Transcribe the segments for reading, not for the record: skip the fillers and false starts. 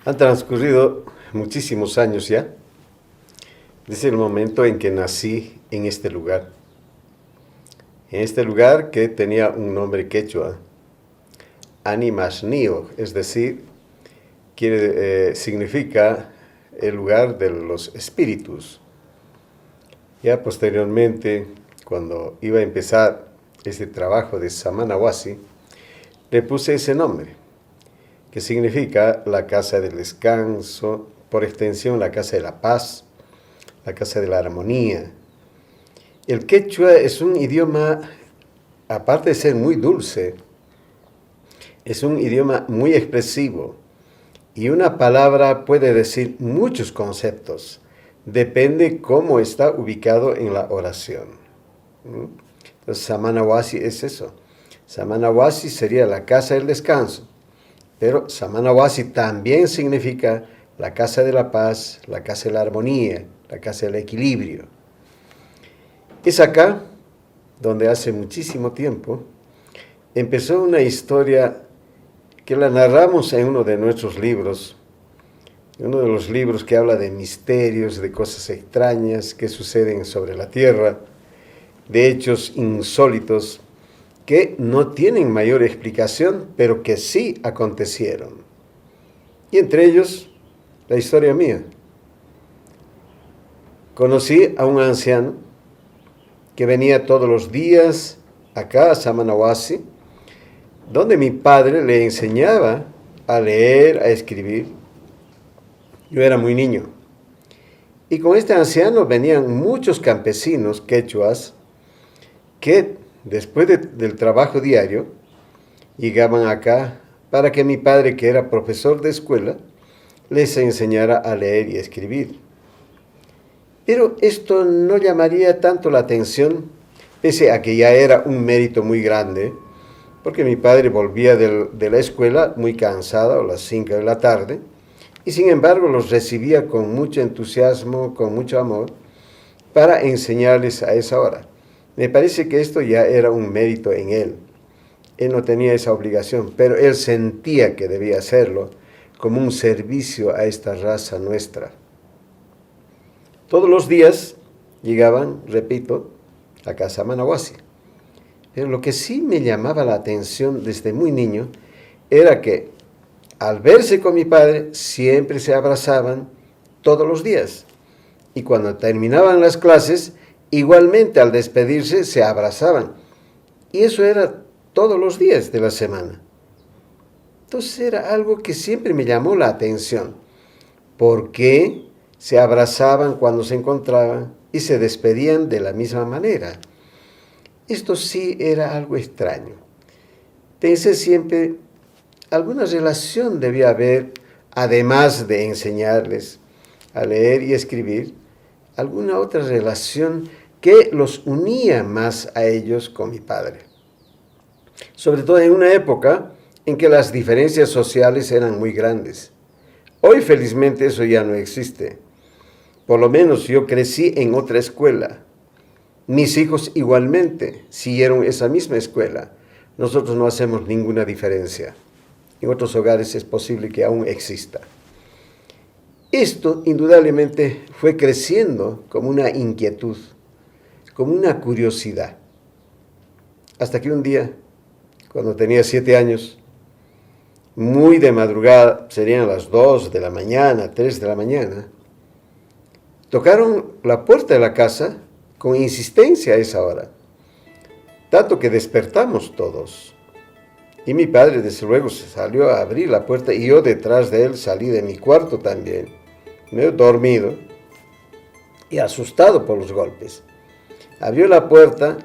Han transcurrido muchísimos años ya, desde el momento en que nací en este lugar. En este lugar que tenía un nombre quechua, Animasnio, es decir, significa el lugar de los espíritus. Ya posteriormente, cuando iba a empezar este trabajo de Samanahuasi, le puse ese nombre, que significa la casa del descanso, por extensión la casa de la paz, la casa de la armonía. El quechua es un idioma, aparte de ser muy dulce, es un idioma muy expresivo y una palabra puede decir muchos conceptos, depende cómo está ubicado en la oración. Entonces, Samanahuasi es eso. Samanahuasi sería la casa del descanso, pero Samanahuasi también significa la casa de la paz, la casa de la armonía, la casa del equilibrio. Es acá donde hace muchísimo tiempo empezó una historia que la narramos en uno de nuestros libros, uno de los libros que habla de misterios, de cosas extrañas que suceden sobre la tierra, de hechos insólitos que no tienen mayor explicación, pero que sí acontecieron. Y entre ellos, la historia mía. Conocí a un anciano que venía todos los días acá a Samanahuasi, donde mi padre le enseñaba a leer, a escribir. Yo era muy niño. Y con este anciano venían muchos campesinos quechuas que después del trabajo diario llegaban acá para que mi padre, que era profesor de escuela, les enseñara a leer y escribir. Pero esto no llamaría tanto la atención, pese a que ya era un mérito muy grande, porque mi padre volvía de la escuela muy cansado a las 5 de la tarde, y sin embargo los recibía con mucho entusiasmo, con mucho amor, para enseñarles a esa hora. Me parece que esto ya era un mérito en él. Él no tenía esa obligación, pero él sentía que debía hacerlo como un servicio a esta raza nuestra. Todos los días llegaban, repito, a casa Samanahuasi. Pero lo que sí me llamaba la atención desde muy niño era que al verse con mi padre siempre se abrazaban todos los días. Y cuando terminaban las clases, igualmente al despedirse se abrazaban. Y eso era todos los días de la semana. Entonces era algo que siempre me llamó la atención. ¿Por qué se abrazaban cuando se encontraban y se despedían de la misma manera? Esto sí era algo extraño. Pensé siempre, alguna relación debía haber, además de enseñarles a leer y escribir, alguna otra relación que los unía más a ellos con mi padre. Sobre todo en una época en que las diferencias sociales eran muy grandes. Hoy felizmente eso ya no existe. Por lo menos yo crecí en otra escuela. Mis hijos igualmente siguieron esa misma escuela. Nosotros no hacemos ninguna diferencia. En otros hogares es posible que aún exista. Esto indudablemente fue creciendo como una inquietud, como una curiosidad. Hasta que un día, cuando tenía 7 años, muy de madrugada, serían las 2 de la mañana, 3 de la mañana, tocaron la puerta de la casa con insistencia a esa hora, tanto que despertamos todos. Y mi padre, desde luego, se salió a abrir la puerta y yo detrás de él salí de mi cuarto también, medio dormido y asustado por los golpes. Abrió la puerta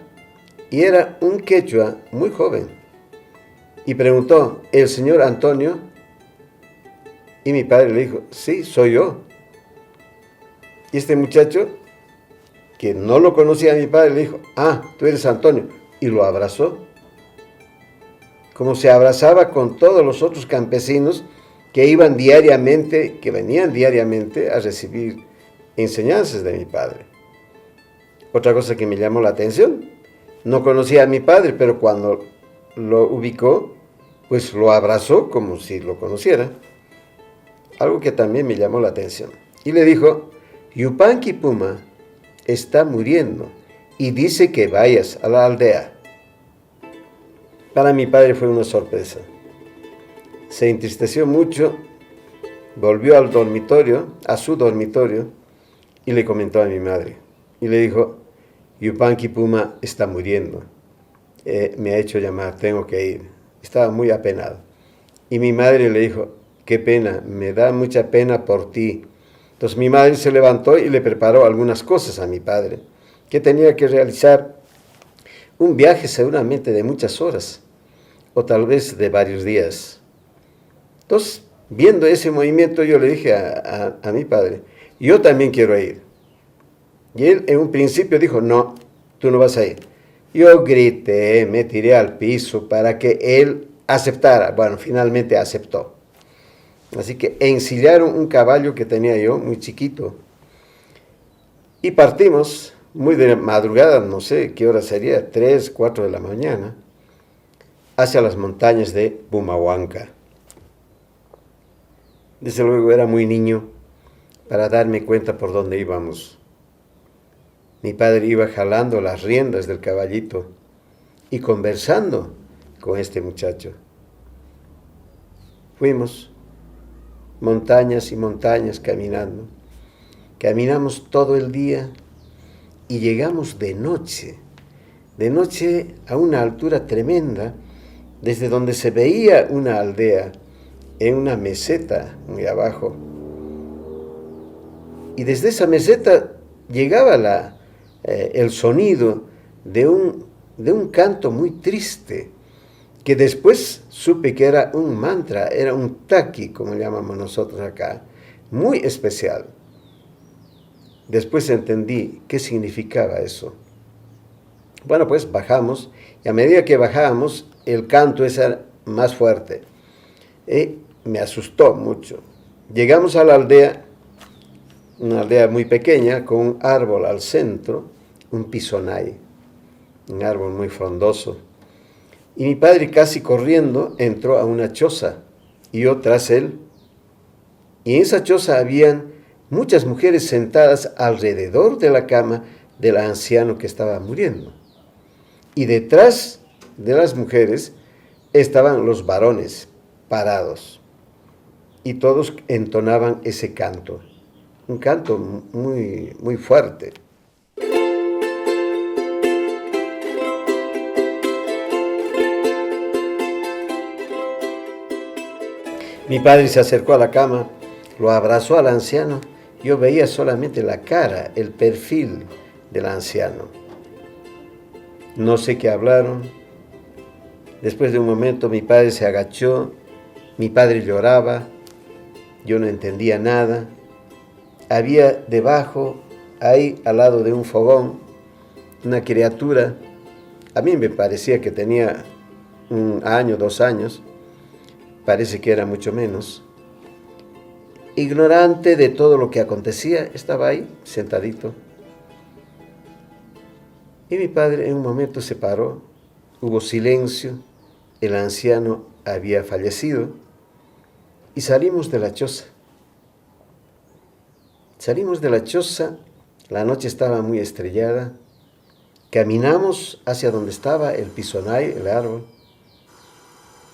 y era un quechua muy joven y preguntó, ¿el señor Antonio? Y mi padre le dijo, sí, soy yo. Y este muchacho, que no lo conocía a mi padre, le dijo, tú eres Antonio, y lo abrazó, como se abrazaba con todos los otros campesinos que iban diariamente, que venían diariamente a recibir enseñanzas de mi padre. Otra cosa que me llamó la atención, no conocía a mi padre, pero cuando lo ubicó, pues lo abrazó como si lo conociera. algo que también me llamó la atención. Y le dijo, Yupanqui Puma está muriendo y dice que vayas a la aldea. Para mi padre fue una sorpresa. Se entristeció mucho, volvió al dormitorio, a su dormitorio, y le comentó a mi madre. Y le dijo, Yupanqui Puma está muriendo. Me ha hecho llamar, tengo que ir. Estaba muy apenado. Y mi madre le dijo, qué pena, me da mucha pena por ti. Entonces mi madre se levantó y le preparó algunas cosas a mi padre, que tenía que realizar un viaje seguramente de muchas horas, o tal vez de varios días. Entonces, viendo ese movimiento, yo le dije a mi padre, yo también quiero ir. Y él en un principio dijo, no, tú no vas a ir. Yo grité, me tiré al piso para que él aceptara. Bueno, finalmente aceptó. Así que ensillaron un caballo que tenía yo, muy chiquito. Y partimos, muy de madrugada, no sé qué hora sería, 3, 4 de la mañana, hacia las montañas de Pumahuanca. Desde luego era muy niño para darme cuenta por dónde íbamos. Mi padre iba jalando las riendas del caballito y conversando con este muchacho. Fuimos montañas y montañas caminando. Caminamos todo el día y llegamos de noche a una altura tremenda, desde donde se veía una aldea en una meseta muy abajo. Y desde esa meseta llegaba el sonido de un canto muy triste, que después supe que era un mantra, era un taqui, como llamamos nosotros acá, muy especial. Después entendí qué significaba eso. Bueno, pues bajamos, y a medida que bajábamos, el canto era más fuerte. Me asustó mucho. Llegamos a la aldea, una aldea muy pequeña, con un árbol al centro, un pisonay, un árbol muy frondoso. Y mi padre, casi corriendo, entró a una choza, y yo tras él. Y en esa choza habían muchas mujeres sentadas alrededor de la cama del anciano que estaba muriendo. Y detrás de las mujeres estaban los varones parados. Y todos entonaban ese canto, un canto muy, muy fuerte. Mi padre se acercó a la cama, lo abrazó al anciano. Yo veía solamente la cara, el perfil del anciano. No sé qué hablaron. Después de un momento mi padre se agachó, mi padre lloraba, yo no entendía nada. Había debajo, ahí al lado de un fogón, una criatura. A mí me parecía que tenía 1 año, 2 años. Parece que era mucho menos. Ignorante de todo lo que acontecía, estaba ahí, sentadito. Y mi padre en un momento se paró, hubo silencio, el anciano había fallecido, y salimos de la choza. Salimos de la choza, la noche estaba muy estrellada, caminamos hacia donde estaba el pisonay, el árbol.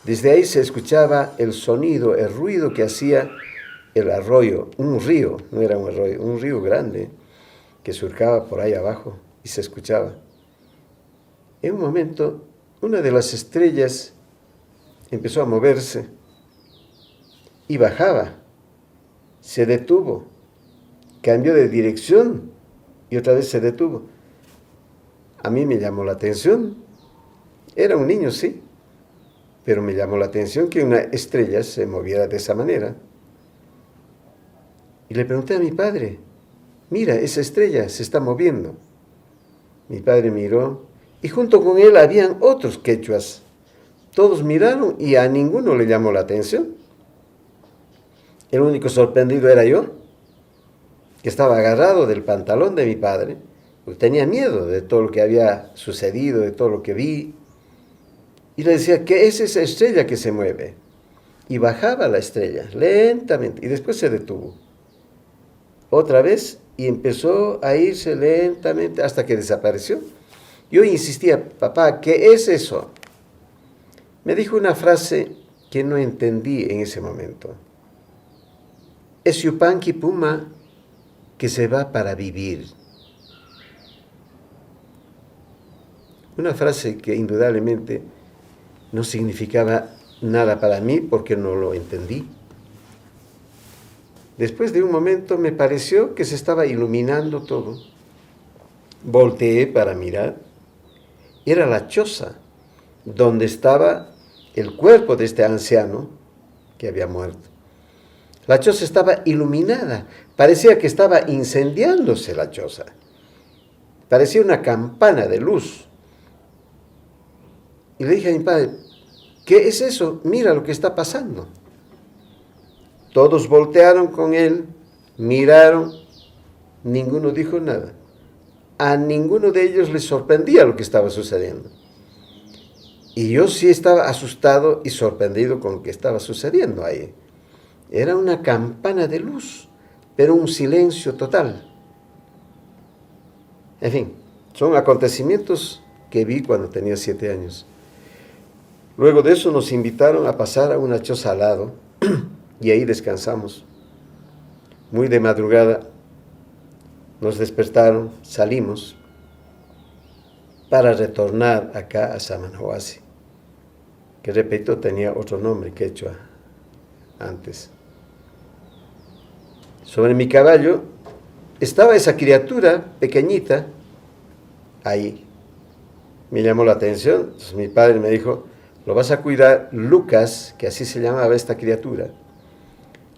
Desde ahí se escuchaba el sonido, el ruido que hacía el arroyo, un río, no era un arroyo, un río grande que surcaba por ahí abajo y se escuchaba. En un momento, una de las estrellas empezó a moverse y bajaba, se detuvo, cambió de dirección y otra vez se detuvo. A mí me llamó la atención, era un niño, sí, pero me llamó la atención que una estrella se moviera de esa manera. Y le pregunté a mi padre, mira, esa estrella se está moviendo. Mi padre miró y junto con él habían otros quechuas. Todos miraron y a ninguno le llamó la atención. El único sorprendido era yo, que estaba agarrado del pantalón de mi padre, porque tenía miedo de todo lo que había sucedido, de todo lo que vi. Y le decía, ¿qué es esa estrella que se mueve? y bajaba la estrella lentamente y después se detuvo. Otra vez y empezó a irse lentamente hasta que desapareció. Yo insistía, papá, ¿qué es eso? Me dijo una frase que no entendí en ese momento. Es Yupanqui Puma que se va para vivir. Una frase que indudablemente no significaba nada para mí porque no lo entendí. Después de un momento me pareció que se estaba iluminando todo. Volteé para mirar. Era la choza donde estaba el cuerpo de este anciano que había muerto. La choza estaba iluminada. Parecía que estaba incendiándose la choza. Parecía una campana de luz. Y le dije a mi padre, ¿qué es eso? Mira lo que está pasando. Todos voltearon con él, miraron, ninguno dijo nada. A ninguno de ellos les sorprendía lo que estaba sucediendo. Y yo sí estaba asustado y sorprendido con lo que estaba sucediendo ahí. Era una campana de luz, pero un silencio total. En fin, son acontecimientos que vi cuando tenía 7 años. Luego de eso nos invitaron a pasar a una choza al lado y ahí descansamos. Muy de madrugada nos despertaron, salimos para retornar acá a Samanahuasi, que repito tenía otro nombre quechua antes. Sobre mi caballo estaba esa criatura pequeñita ahí. Me llamó la atención, entonces mi padre me dijo, lo vas a cuidar Lucas, que así se llamaba esta criatura.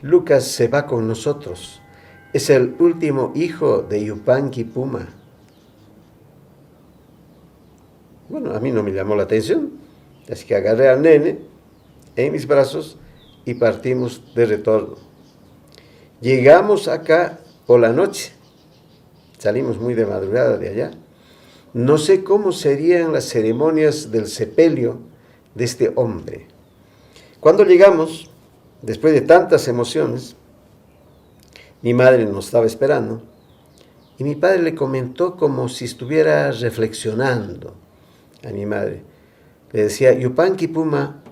Lucas se va con nosotros. Es el último hijo de Yupanqui Puma. Bueno, a mí no me llamó la atención, así que agarré al nene en mis brazos y partimos de retorno. Llegamos acá por la noche, salimos muy de madrugada de allá. No sé cómo serían las ceremonias del sepelio de este hombre. Cuando llegamos, después de tantas emociones, mi madre nos estaba esperando y mi padre le comentó como si estuviera reflexionando a mi madre. Le decía, Yupanqui Puma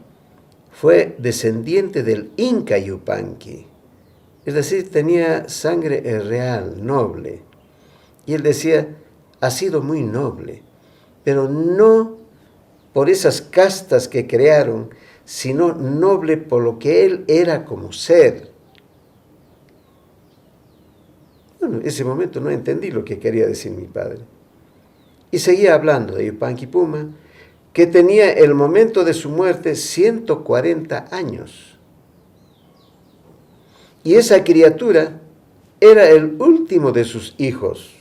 fue descendiente del Inca Yupanqui, es decir, tenía sangre real, noble. Y él decía, ha sido muy noble, pero no por esas castas que crearon, sino noble por lo que él era como ser. Bueno, en ese momento no entendí lo que quería decir mi padre. Y seguía hablando de Yupanqui Puma, que tenía el momento de su muerte 140 años. Y esa criatura era el último de sus hijos.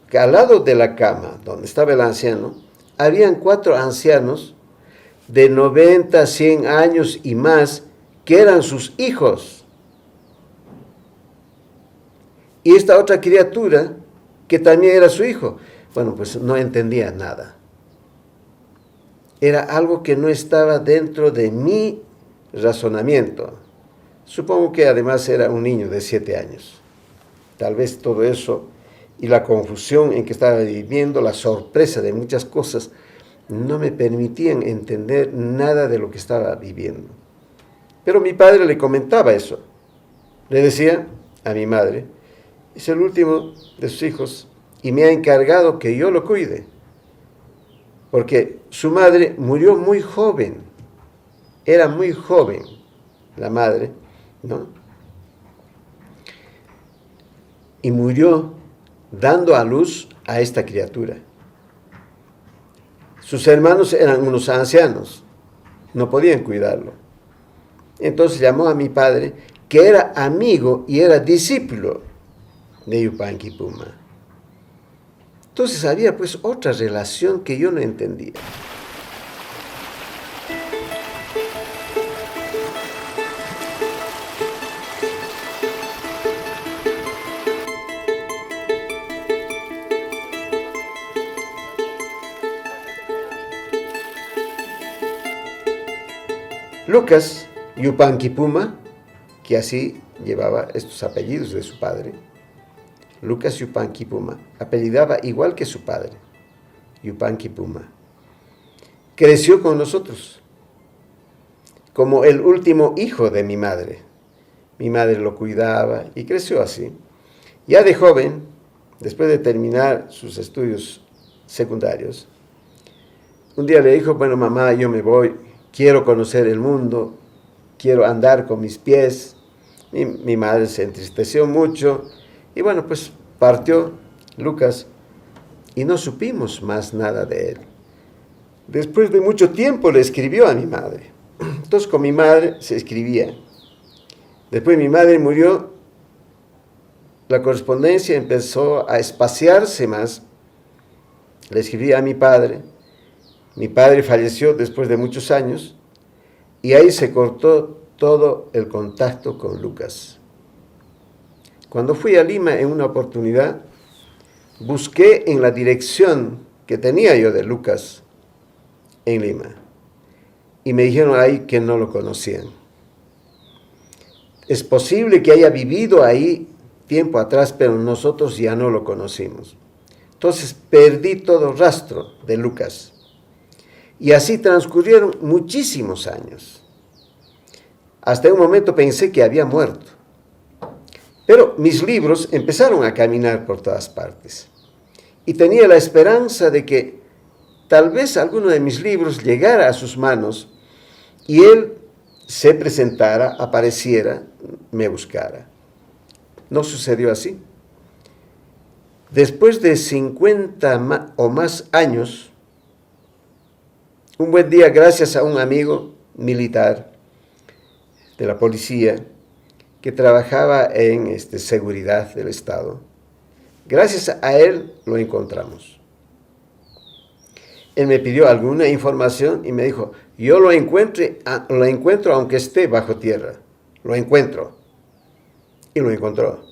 Que al lado de la cama, donde estaba el anciano, habían 4 ancianos de 90, 100 años y más, que eran sus hijos. Y esta otra criatura, que también era su hijo, bueno, pues no entendía nada. Era algo que no estaba dentro de mi razonamiento. Supongo que además era un niño de 7 años. Tal vez todo eso y la confusión en que estaba viviendo, la sorpresa de muchas cosas, no me permitían entender nada de lo que estaba viviendo. Pero mi padre le comentaba eso. Le decía a mi madre, es el último de sus hijos y me ha encargado que yo lo cuide. Porque su madre murió muy joven. Era muy joven la madre, ¿no? Y murió dando a luz a esta criatura. Sus hermanos eran unos ancianos, no podían cuidarlo. Entonces llamó a mi padre, que era amigo y era discípulo de Yupanqui Puma. Entonces había pues otra relación que yo no entendía. Lucas Yupanqui-Puma, que así llevaba estos apellidos de su padre. Lucas Yupanqui-Puma, apellidaba igual que su padre, Yupanqui-Puma. Creció con nosotros, como el último hijo de mi madre. Mi madre lo cuidaba y creció así. Ya de joven, después de terminar sus estudios secundarios, un día le dijo, bueno, mamá, yo me voy, quiero conocer el mundo, quiero andar con mis pies. Mi madre se entristeció mucho y bueno, pues partió Lucas y no supimos más nada de él. Después de mucho tiempo le escribió a mi madre. Entonces con mi madre se escribía. Después mi madre murió, la correspondencia empezó a espaciarse más. Le escribí a mi padre. Mi padre falleció después de muchos años y ahí se cortó todo el contacto con Lucas. Cuando fui a Lima en una oportunidad, busqué en la dirección que tenía yo de Lucas en Lima y me dijeron ahí que no lo conocían. Es posible que haya vivido ahí tiempo atrás, pero nosotros ya no lo conocimos. Entonces perdí todo rastro de Lucas. Y así transcurrieron muchísimos años. Hasta un momento pensé que había muerto. Pero mis libros empezaron a caminar por todas partes. Y tenía la esperanza de que tal vez alguno de mis libros llegara a sus manos y él se presentara, apareciera, me buscara. No sucedió así. Después de 50 o más años, un buen día, gracias a un amigo militar de la policía que trabajaba en seguridad del Estado, gracias a él lo encontramos. Él me pidió alguna información y me dijo, yo lo encuentro aunque esté bajo tierra, lo encuentro. Y lo encontró.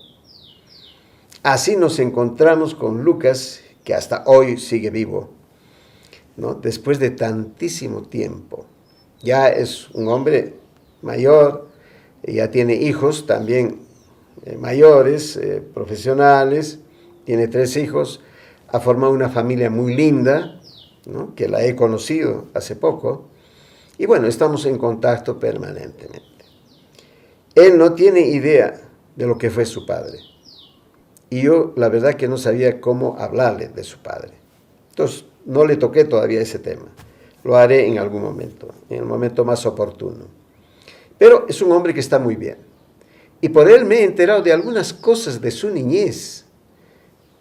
Así nos encontramos con Lucas, que hasta hoy sigue vivo, ¿no? Después de tantísimo tiempo. Ya es un hombre mayor, ya tiene hijos también mayores, profesionales, tiene 3 hijos, ha formado una familia muy linda, ¿no? Que la he conocido hace poco, y bueno, estamos en contacto permanentemente. Él no tiene idea de lo que fue su padre, y yo la verdad que no sabía cómo hablarle de su padre. Entonces, no le toqué todavía ese tema. Lo haré en algún momento, en el momento más oportuno. Pero es un hombre que está muy bien. Y por él me he enterado de algunas cosas de su niñez,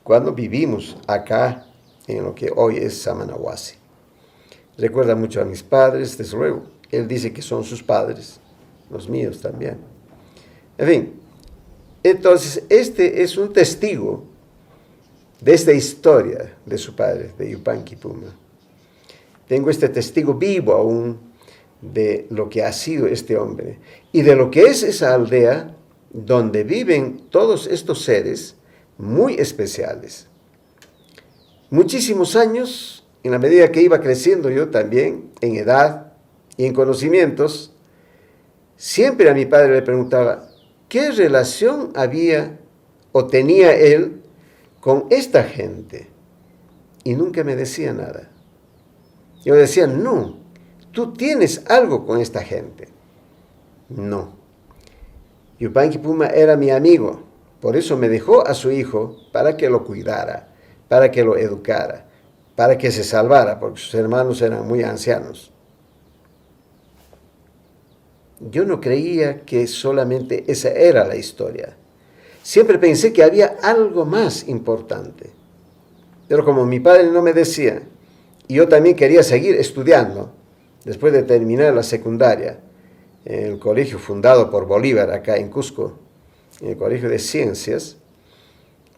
cuando vivimos acá, en lo que hoy es Samanahuasi. Recuerda mucho a mis padres, desde luego. Él dice que son sus padres, los míos también. En fin, entonces este es un testigo de esta historia de su padre, de Yupanqui-Puma. Tengo este testigo vivo aún de lo que ha sido este hombre y de lo que es esa aldea donde viven todos estos seres muy especiales. Muchísimos años, en la medida que iba creciendo yo también, en edad y en conocimientos, siempre a mi padre le preguntaba, ¿qué relación había o tenía él con esta gente? Y nunca me decía nada. Yo decía, no, tú tienes algo con esta gente. No. Yupanqui-Puma era mi amigo, por eso me dejó a su hijo para que lo cuidara, para que lo educara, para que se salvara, porque sus hermanos eran muy ancianos. Yo no creía que solamente esa era la historia. Siempre pensé que había algo más importante. Pero como mi padre no me decía, y yo también quería seguir estudiando, después de terminar la secundaria, en el colegio fundado por Bolívar, acá en Cusco, en el Colegio de Ciencias,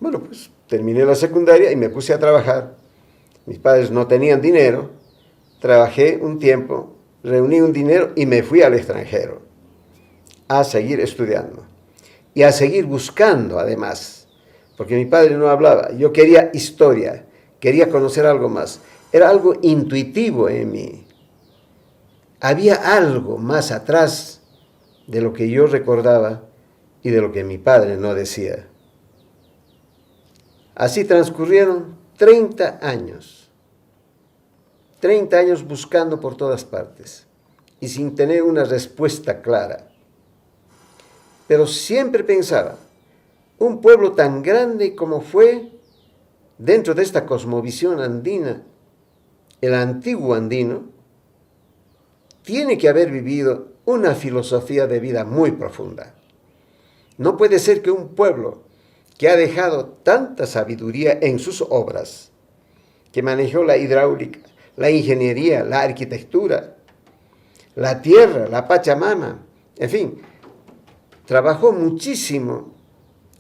bueno, pues terminé la secundaria y me puse a trabajar. Mis padres no tenían dinero, trabajé un tiempo, reuní un dinero y me fui al extranjero a seguir estudiando y a seguir buscando además, porque mi padre no hablaba, yo quería historia, quería conocer algo más, era algo intuitivo en mí. había algo más atrás de lo que yo recordaba y de lo que mi padre no decía. Así transcurrieron 30 años. 30 años buscando por todas partes y sin tener una respuesta clara. Pero siempre pensaba, un pueblo tan grande como fue, dentro de esta cosmovisión andina, el antiguo andino, tiene que haber vivido una filosofía de vida muy profunda. No puede ser que un pueblo que ha dejado tanta sabiduría en sus obras, que manejó la hidráulica, la ingeniería, la arquitectura, la tierra, la Pachamama, en fin, trabajó muchísimo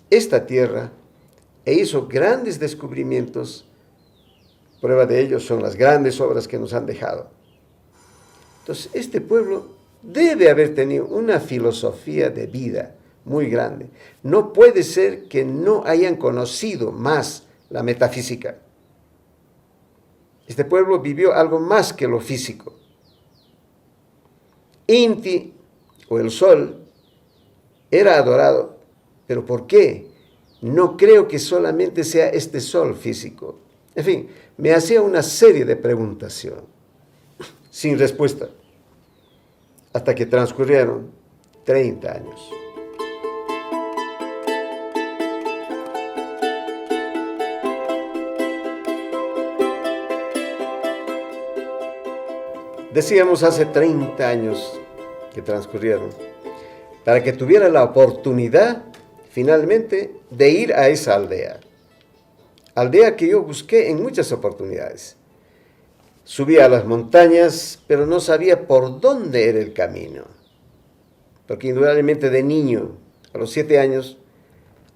esta tierra e hizo grandes descubrimientos. Prueba de ello son las grandes obras que nos han dejado. Entonces, este pueblo debe haber tenido una filosofía de vida muy grande. No puede ser que no hayan conocido más la metafísica. Este pueblo vivió algo más que lo físico. Inti, o el sol, era adorado. ¿Pero por qué? No creo que solamente sea este sol físico. En fin, me hacía una serie de preguntas sin respuesta, hasta que transcurrieron 30 años. Decíamos hace 30 años que transcurrieron, para que tuviera la oportunidad finalmente de ir a esa aldea. Aldea que yo busqué en muchas oportunidades. Subía a las montañas, pero no sabía por dónde era el camino. Porque indudablemente de niño, a los 7 años,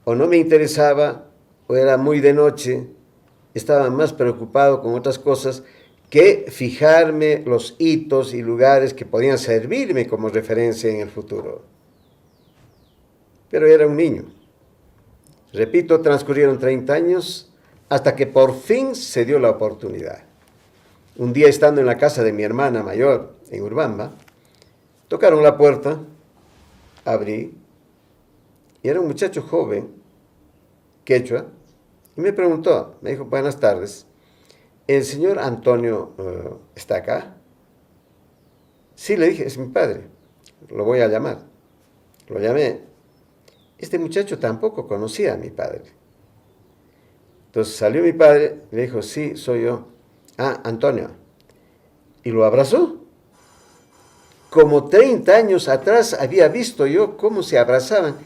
o no me interesaba, o era muy de noche, estaba más preocupado con otras cosas que fijarme los hitos y lugares que podían servirme como referencia en el futuro. Pero era un niño. Repito, transcurrieron 30 años hasta que por fin se dio la oportunidad. Un día, estando en la casa de mi hermana mayor, en Urbamba, tocaron la puerta, abrí, y era un muchacho joven, quechua, y me preguntó, me dijo, buenas tardes, ¿el señor Antonio está acá? Sí, le dije, es mi padre, lo voy a llamar. Lo llamé. Este muchacho tampoco conocía a mi padre. Entonces salió mi padre, le dijo, sí, soy yo. Ah, Antonio. Y lo abrazó. Como 30 años atrás había visto yo cómo se abrazaban.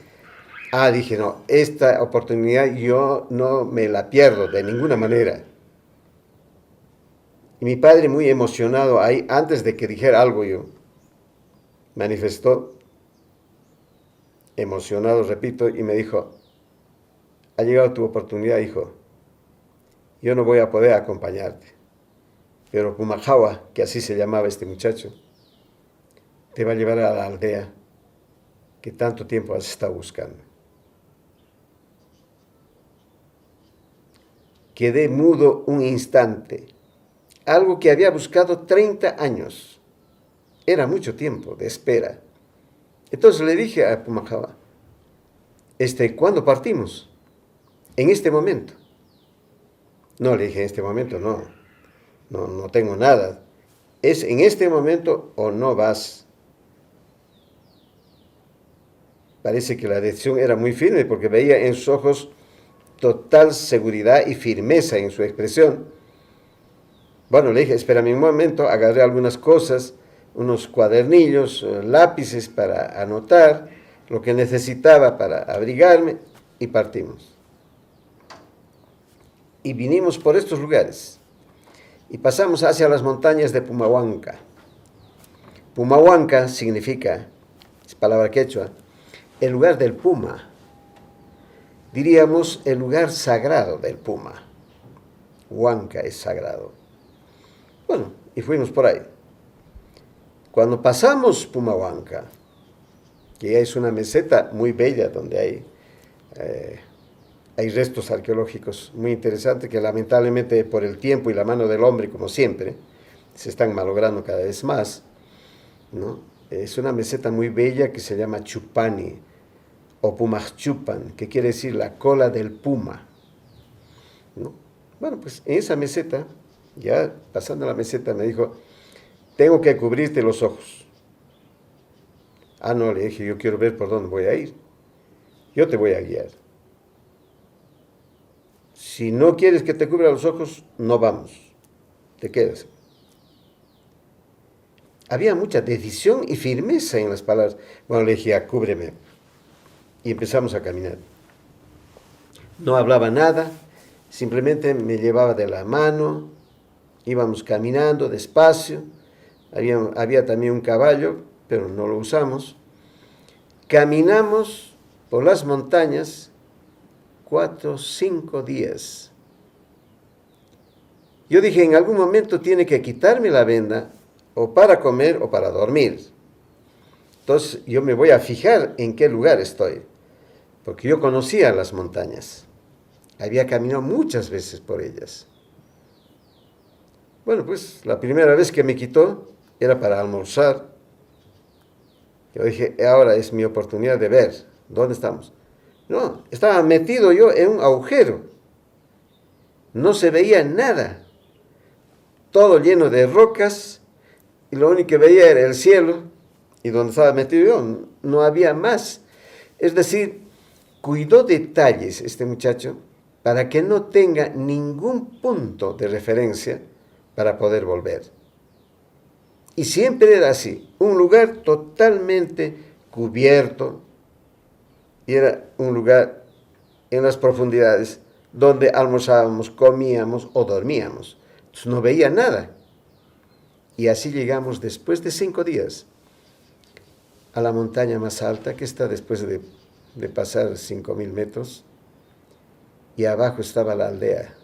Ah, dije, no, esta oportunidad yo no me la pierdo de ninguna manera. Y mi padre, muy emocionado ahí, antes de que dijera algo yo, manifestó, emocionado, repito, y me dijo, ha llegado tu oportunidad, hijo. Yo no voy a poder acompañarte, pero Pumajawa, que así se llamaba este muchacho, te va a llevar a la aldea que tanto tiempo has estado buscando. Quedé mudo un instante, algo que había buscado 30 años. Era mucho tiempo de espera. Entonces le dije a Pumajawa, ¿cuándo partimos? En este momento. No, le dije, en este momento no tengo nada. Es en este momento o no vas. Parece que la decisión era muy firme porque veía en sus ojos total seguridad y firmeza en su expresión. Bueno, le dije, espérame un momento, agarré algunas cosas, unos cuadernillos, lápices para anotar lo que necesitaba para abrigarme y partimos. Y vinimos por estos lugares y pasamos hacia las montañas de Pumahuanca. Pumahuanca significa, es palabra quechua, el lugar del puma. Diríamos el lugar sagrado del puma. Huanca es sagrado. Bueno, y fuimos por ahí. Cuando pasamos Pumahuanca, que es una meseta muy bella donde hay restos arqueológicos muy interesantes que lamentablemente por el tiempo y la mano del hombre, como siempre, se están malogrando cada vez más. ¿no? Es una meseta muy bella que se llama Chupani o Pumachchupan, que quiere decir la cola del puma, ¿no? Bueno, pues en esa meseta, ya pasando la meseta, me dijo, tengo que cubrirte los ojos. Ah, no, le dije, yo quiero ver por dónde voy a ir. Yo te voy a guiar. Si no quieres que te cubra los ojos, no vamos. Te quedas. Había mucha decisión y firmeza en las palabras. Bueno, le dije, cúbreme. Y empezamos a caminar. No hablaba nada, simplemente me llevaba de la mano, íbamos caminando despacio, había también un caballo, pero no lo usamos. Caminamos por las montañas 4, 5 días. Yo dije, en algún momento tiene que quitarme la venda, o para comer o para dormir. Entonces yo me voy a fijar en qué lugar estoy, porque yo conocía las montañas. Había caminado muchas veces por ellas. Bueno, pues la primera vez que me quitó era para almorzar. Yo dije, ahora es mi oportunidad de ver dónde estamos. No, estaba metido yo en un agujero. No se veía nada. Todo lleno de rocas y lo único que veía era el cielo y donde estaba metido yo no había más. Es decir, cuidó detalles este muchacho para que no tenga ningún punto de referencia para poder volver. Y siempre era así, un lugar totalmente cubierto, y era un lugar en las profundidades donde almorzábamos, comíamos o dormíamos. Entonces no veía nada. Y así llegamos después de 5 días a la montaña más alta, que está después de pasar 5.000 metros, y abajo estaba la aldea.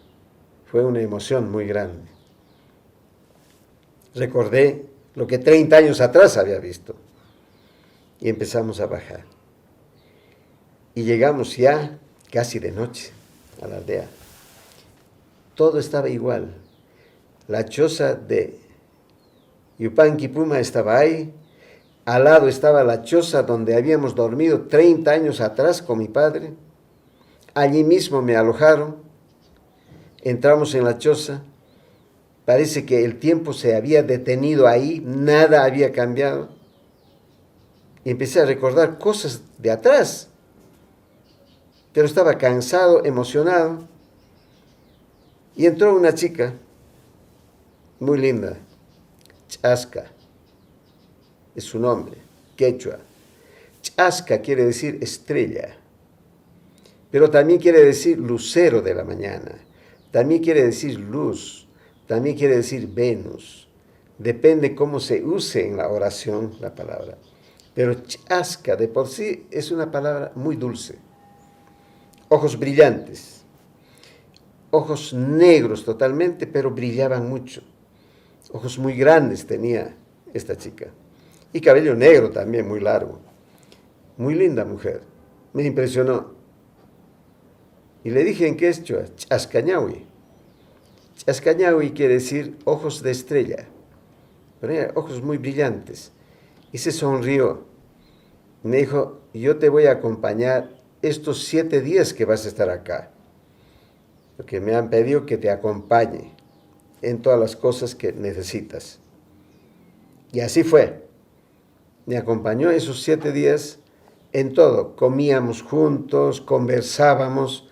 Fue una emoción muy grande. Recordé lo que 30 años atrás había visto. Y empezamos a bajar. Y llegamos ya casi de noche a la aldea. Todo estaba igual. La choza de Yupanqui Puma estaba ahí. Al lado estaba la choza donde habíamos dormido 30 años atrás con mi padre. Allí mismo me alojaron. Entramos en la choza. Parece que el tiempo se había detenido ahí, nada había cambiado. Y empecé a recordar cosas de atrás. Pero estaba cansado, emocionado. Y entró una chica, muy linda, Chasca, es su nombre, quechua. Chasca quiere decir estrella, pero también quiere decir lucero de la mañana, también quiere decir luz, también quiere decir Venus. Depende cómo se use en la oración la palabra. Pero chasca de por sí es una palabra muy dulce. Ojos brillantes, ojos negros totalmente, pero brillaban mucho. Ojos muy grandes tenía esta chica. Y cabello negro también, muy largo. Muy linda mujer. Me impresionó. Y le dije en quechua, chascañahui. Chascañahui quiere decir ojos de estrella. Pero ojos muy brillantes. Y se sonrió. Me dijo, yo te voy a acompañar estos 7 días que vas a estar acá. Porque me han pedido que te acompañe en todas las cosas que necesitas. Y así fue. Me acompañó esos 7 días en todo. Comíamos juntos, conversábamos,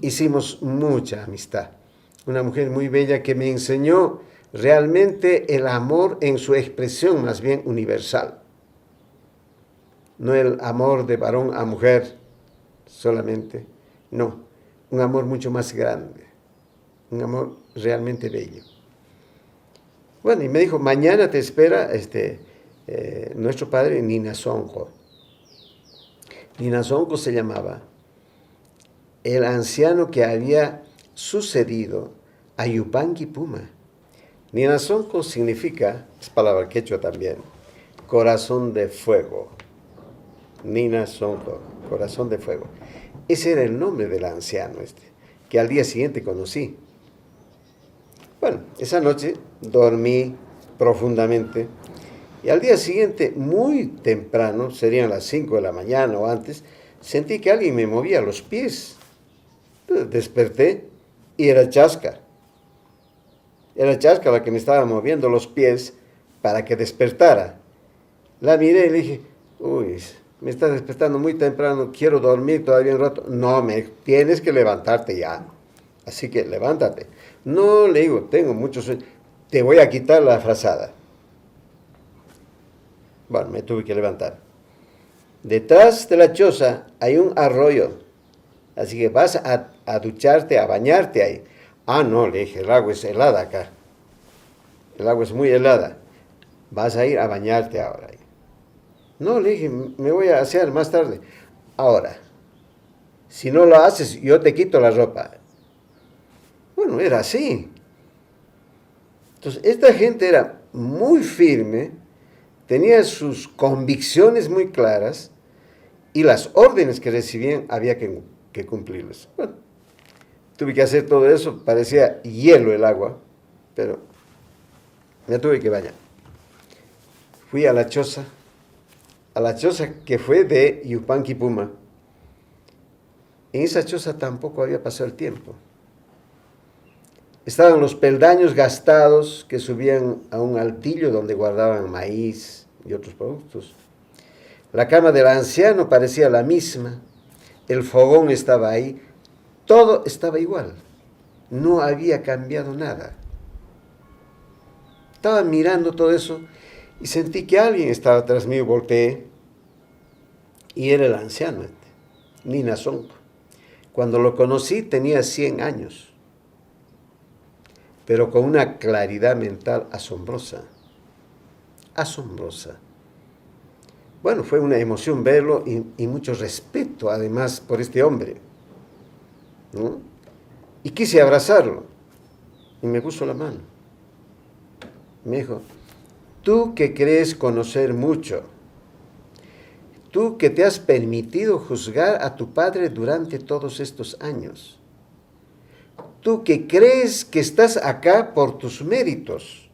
hicimos mucha amistad. Una mujer muy bella que me enseñó realmente el amor en su expresión más bien universal. No el amor de varón a mujer solamente, no, un amor mucho más grande, un amor realmente bello. Bueno, y me dijo, mañana te espera nuestro padre Ninasongo. Ninasongo se llamaba el anciano que había sucedido a Yupanqui Puma. Ninasongo significa, es palabra quechua también, corazón de fuego. Ninasongo, corazón de fuego. Ese era el nombre del anciano que al día siguiente conocí. Bueno, esa noche dormí profundamente Y al día siguiente, muy temprano, serían las 5 de la mañana o antes, sentí que alguien me movía los pies. Entonces desperté y era Chasca. Era Chasca la que me estaba moviendo los pies para que despertara. La miré y le dije, uy, me estás despertando muy temprano, quiero dormir todavía un rato. No, me tienes que levantarte ya. Así que levántate. No, le digo, tengo mucho sueño. Te voy a quitar la frazada. Bueno, me tuve que levantar. Detrás de la choza hay un arroyo. Así que vas a ducharte, a bañarte ahí. Ah, no, le dije, el agua es helada acá. El agua es muy helada. Vas a ir a bañarte ahora. No, le dije, me voy a hacer más tarde. Ahora, si no lo haces, yo te quito la ropa. Bueno, era así. Entonces, esta gente era muy firme, tenía sus convicciones muy claras y las órdenes que recibían había que cumplirlas. Bueno, tuve que hacer todo eso, parecía hielo el agua, pero me tuve que bañar. Fui a la choza que fue de Yupanqui Puma. En esa choza tampoco había pasado el tiempo. Estaban los peldaños gastados que subían a un altillo donde guardaban maíz y otros productos. La cama del anciano parecía la misma, el fogón estaba ahí, todo estaba igual, no había cambiado nada. Estaba mirando todo eso y sentí que alguien estaba atrás mío, volteé y era el anciano, Nina Sonko. Cuando lo conocí tenía 100 años, pero con una claridad mental asombrosa, asombrosa. Bueno, fue una emoción verlo y mucho respeto además por este hombre, ¿no? Y quise abrazarlo y me puso la mano. Me dijo, tú que crees conocer mucho, tú que te has permitido juzgar a tu padre durante todos estos años, tú que crees que estás acá por tus méritos.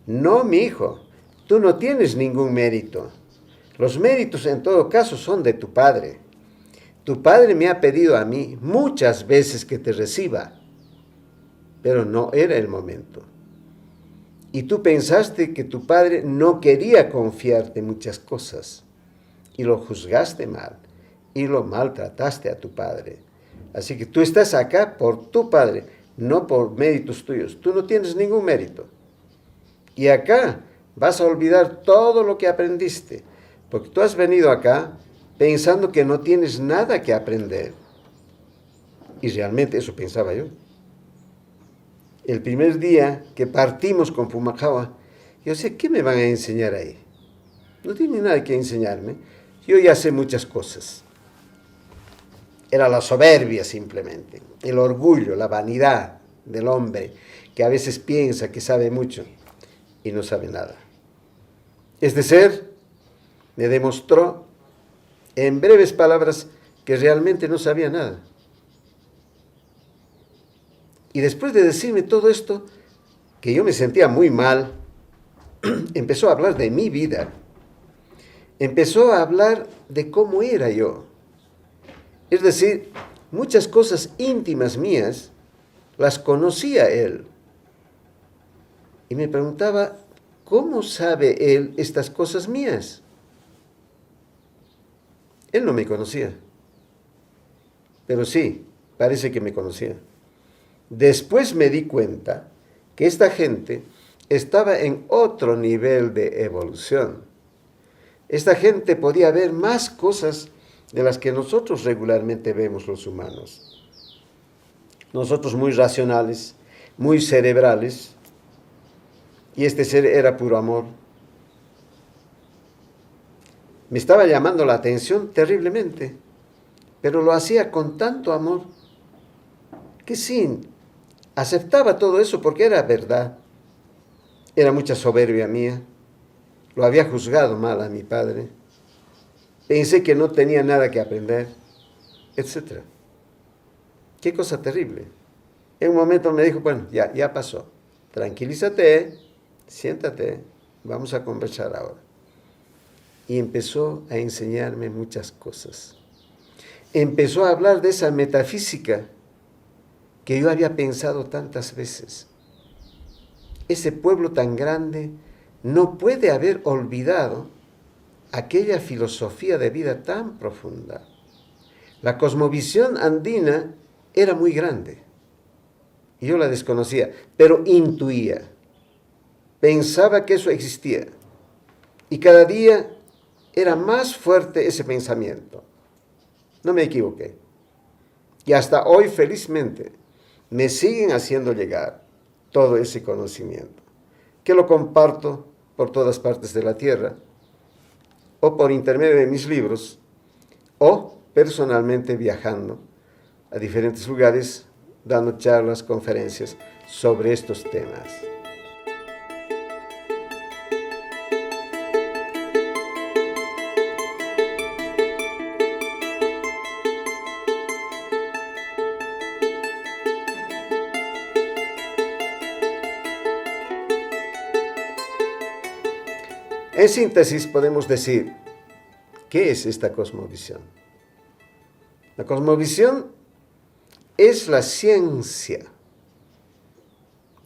No, mi hijo, tú no tienes ningún mérito. Los méritos en todo caso son de tu padre. Tu padre me ha pedido a mí muchas veces que te reciba, pero no era el momento. Y tú pensaste que tu padre no quería confiarte muchas cosas y lo juzgaste mal y lo maltrataste a tu padre. Así que tú estás acá por tu padre, no por méritos tuyos. Tú no tienes ningún mérito. Y acá vas a olvidar todo lo que aprendiste, porque tú has venido acá pensando que no tienes nada que aprender. Y realmente eso pensaba yo. El primer día que partimos con Pumajawa, yo sé, ¿qué me van a enseñar ahí? No tienen nada que enseñarme. Yo ya sé muchas cosas. Era la soberbia simplemente, el orgullo, la vanidad del hombre que a veces piensa que sabe mucho y no sabe nada. Este ser me demostró en breves palabras que realmente no sabía nada. Y después de decirme todo esto, que yo me sentía muy mal, empezó a hablar de mi vida. Empezó a hablar de cómo era yo. Es decir, muchas cosas íntimas mías las conocía él. Y me preguntaba, ¿cómo sabe él estas cosas mías? Él no me conocía, pero sí, parece que me conocía. Después me di cuenta que esta gente estaba en otro nivel de evolución. Esta gente podía ver más cosas de las que nosotros regularmente vemos los humanos. Nosotros muy racionales, muy cerebrales, y este ser era puro amor. Me estaba llamando la atención terriblemente, pero lo hacía con tanto amor que sí, aceptaba todo eso porque era verdad. Era mucha soberbia mía. Lo había juzgado mal a mi padre. Pensé que no tenía nada que aprender, etc. Qué cosa terrible. En un momento me dijo, bueno, ya pasó. Tranquilízate, siéntate, vamos a conversar ahora. Y empezó a enseñarme muchas cosas. Empezó a hablar de esa metafísica que yo había pensado tantas veces. Ese pueblo tan grande no puede haber olvidado aquella filosofía de vida tan profunda. La cosmovisión andina era muy grande. Y yo la desconocía, pero intuía. Pensaba que eso existía. Y cada día era más fuerte ese pensamiento. No me equivoqué. Y hasta hoy, felizmente, me siguen haciendo llegar todo ese conocimiento, que lo comparto por todas partes de la tierra, o por intermedio de mis libros, o personalmente viajando a diferentes lugares, dando charlas, conferencias sobre estos temas. En síntesis, podemos decir, ¿qué es esta cosmovisión? La cosmovisión es la ciencia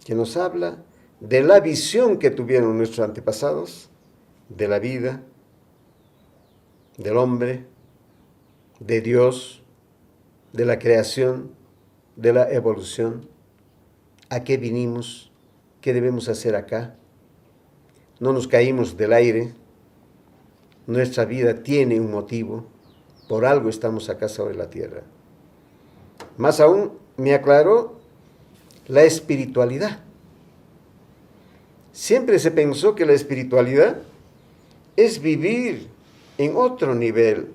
que nos habla de la visión que tuvieron nuestros antepasados, de la vida, del hombre, de Dios, de la creación, de la evolución, a qué vinimos, qué debemos hacer acá. No nos caímos del aire, nuestra vida tiene un motivo, por algo estamos acá sobre la tierra. Más aún, me aclaró la espiritualidad. Siempre se pensó que la espiritualidad es vivir en otro nivel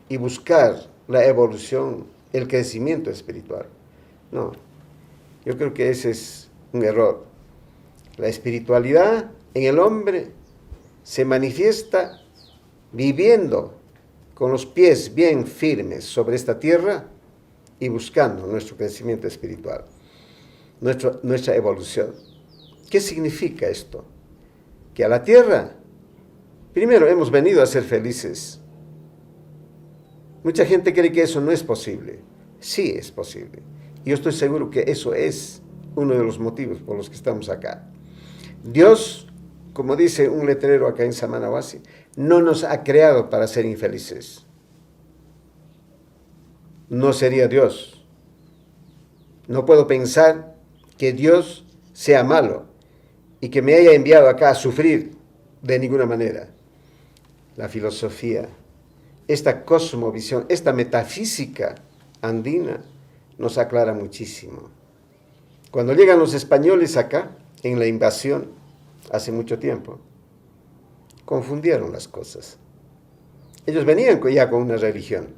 y buscar la evolución, el crecimiento espiritual. No, yo creo que ese es un error. La espiritualidad en el hombre se manifiesta viviendo con los pies bien firmes sobre esta tierra y buscando nuestro crecimiento espiritual, nuestra evolución. ¿Qué significa esto? Que a la tierra, primero hemos venido a ser felices. Mucha gente cree que eso no es posible. Sí es posible. Y yo estoy seguro que eso es uno de los motivos por los que estamos acá. Dios, como dice un letrero acá en Samanahuasi, no nos ha creado para ser infelices. No sería Dios. No puedo pensar que Dios sea malo y que me haya enviado acá a sufrir de ninguna manera. La filosofía, esta cosmovisión, esta metafísica andina nos aclara muchísimo. Cuando llegan los españoles acá, en la invasión, hace mucho tiempo, confundieron las cosas. Ellos venían ya con una religión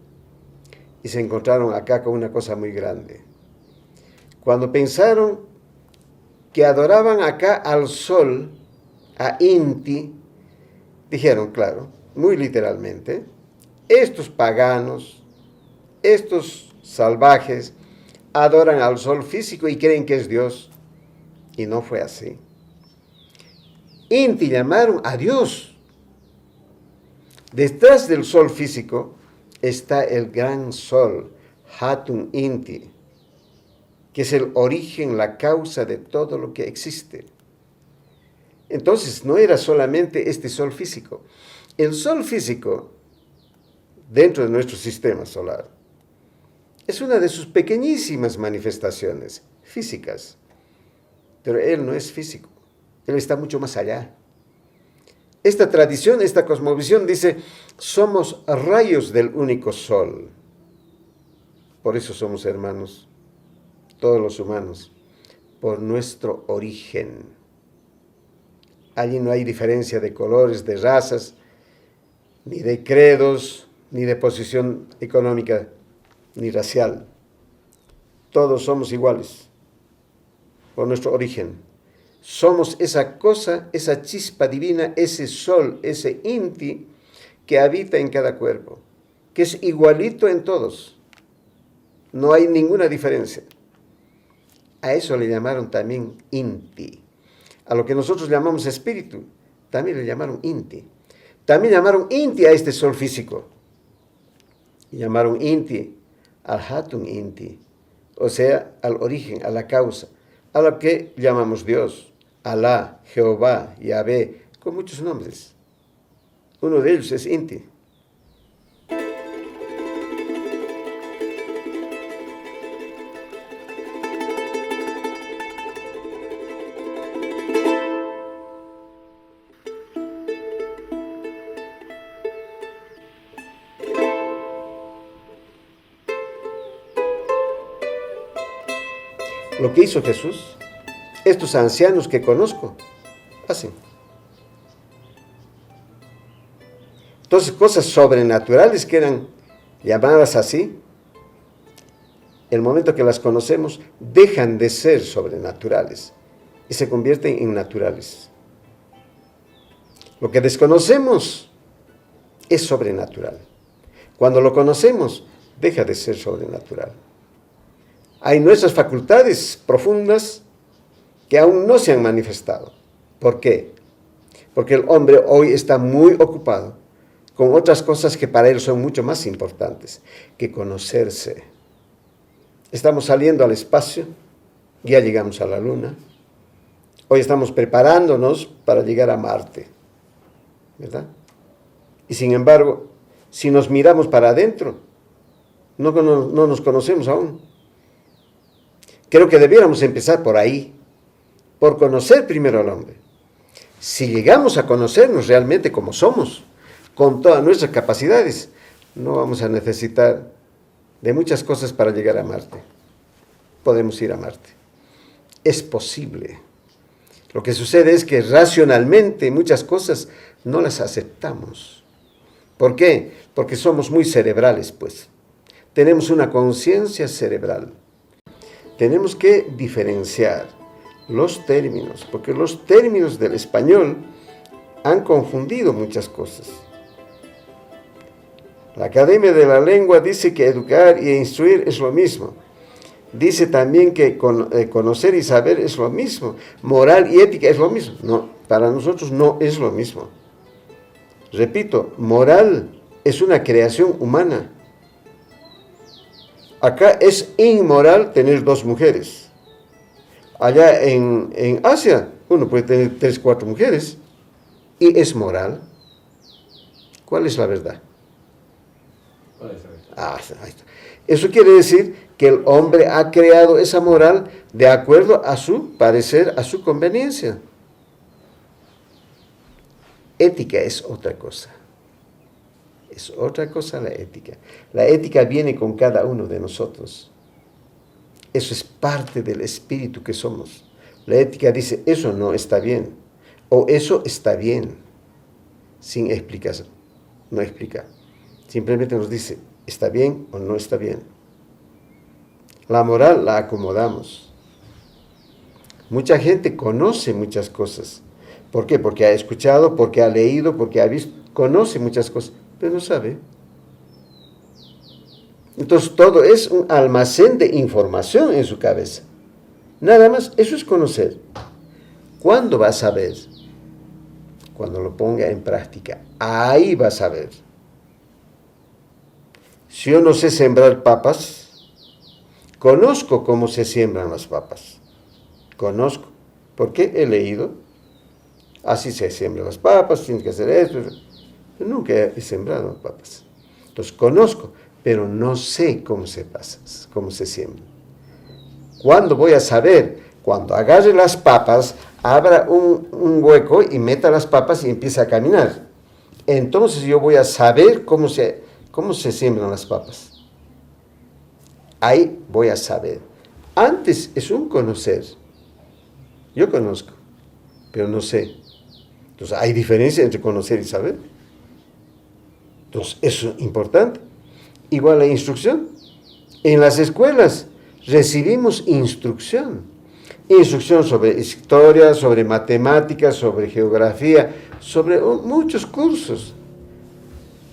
y se encontraron acá con una cosa muy grande. Cuando pensaron que adoraban acá al sol, a Inti, dijeron, claro, muy literalmente, estos paganos, estos salvajes, adoran al sol físico y creen que es Dios. Y no fue así. Inti llamaron a Dios. Detrás del sol físico está el gran sol, Hatun Inti, que es el origen, la causa de todo lo que existe. Entonces, no era solamente este sol físico. El sol físico, dentro de nuestro sistema solar, es una de sus pequeñísimas manifestaciones físicas. Pero él no es físico. Él está mucho más allá. Esta tradición, esta cosmovisión dice, somos rayos del único sol. Por eso somos hermanos, todos los humanos, por nuestro origen. Allí no hay diferencia de colores, de razas, ni de credos, ni de posición económica, ni racial. Todos somos iguales, por nuestro origen. Somos esa cosa, esa chispa divina, ese sol, ese Inti que habita en cada cuerpo, que es igualito en todos. No hay ninguna diferencia. A eso le llamaron también Inti. A lo que nosotros llamamos espíritu, también le llamaron Inti. También llamaron Inti a este sol físico. Llamaron Inti al Hatun Inti, o sea, al origen, a la causa, a lo que llamamos Dios, Alá, Jehová, Yahvé, con muchos nombres. Uno de ellos es Inti. Lo que hizo Jesús, estos ancianos que conozco, hacen. Entonces, cosas sobrenaturales que eran llamadas así, el momento que las conocemos, dejan de ser sobrenaturales y se convierten en naturales. Lo que desconocemos es sobrenatural. Cuando lo conocemos, deja de ser sobrenatural. Hay nuestras facultades profundas que aún no se han manifestado. ¿Por qué? Porque el hombre hoy está muy ocupado con otras cosas que para él son mucho más importantes que conocerse. Estamos saliendo al espacio, ya llegamos a la Luna. Hoy estamos preparándonos para llegar a Marte, ¿verdad? Y sin embargo, si nos miramos para adentro, no nos conocemos aún. Creo que debiéramos empezar por ahí, por conocer primero al hombre. Si llegamos a conocernos realmente como somos, con todas nuestras capacidades, no vamos a necesitar de muchas cosas para llegar a Marte. Podemos ir a Marte. Es posible. Lo que sucede es que racionalmente muchas cosas no las aceptamos. ¿Por qué? Porque somos muy cerebrales, pues. Tenemos una conciencia cerebral. Tenemos que diferenciar los términos, porque los términos del español han confundido muchas cosas. La Academia de la Lengua dice que educar y instruir es lo mismo. Dice también que conocer y saber es lo mismo. Moral y ética es lo mismo. No, para nosotros no es lo mismo. Repito, moral es una creación humana. Acá es inmoral tener 2 mujeres. Allá en Asia, uno puede tener 3, 4 mujeres. Y es moral. ¿Cuál es la verdad? ¿Cuál es la verdad? Ahí está. Eso quiere decir que el hombre ha creado esa moral de acuerdo a su parecer, a su conveniencia. Ética es otra cosa. Es otra cosa la ética. La ética viene con cada uno de nosotros. Eso es parte del espíritu que somos. La ética dice, eso no está bien, o eso está bien, sin explicación. No explica. Simplemente nos dice, ¿está bien o no está bien? La moral la acomodamos. Mucha gente conoce muchas cosas. ¿Por qué? Porque ha escuchado, porque ha leído, porque ha visto. Conoce muchas cosas, pero no sabe. Entonces todo es un almacén de información en su cabeza. Nada más, eso es conocer. ¿Cuándo va a saber? Cuando lo ponga en práctica. Ahí va a saber. Si yo no sé sembrar papas, conozco cómo se siembran las papas. Conozco. ¿Por qué? He leído. Así se siembran las papas, tienes que hacer esto. Yo nunca he sembrado papas. Entonces conozco, pero no sé cómo se pasa, cómo se siembra. ¿Cuándo voy a saber? Cuando agarre las papas, abra un hueco y meta las papas y empiece a caminar. Entonces yo voy a saber cómo se siembran las papas. Ahí voy a saber. Antes es un conocer. Yo conozco, pero no sé. Entonces hay diferencia entre conocer y saber. Entonces eso es importante. Igual la instrucción. En las escuelas recibimos instrucción. Instrucción sobre historia, sobre matemáticas, sobre geografía, sobre muchos cursos.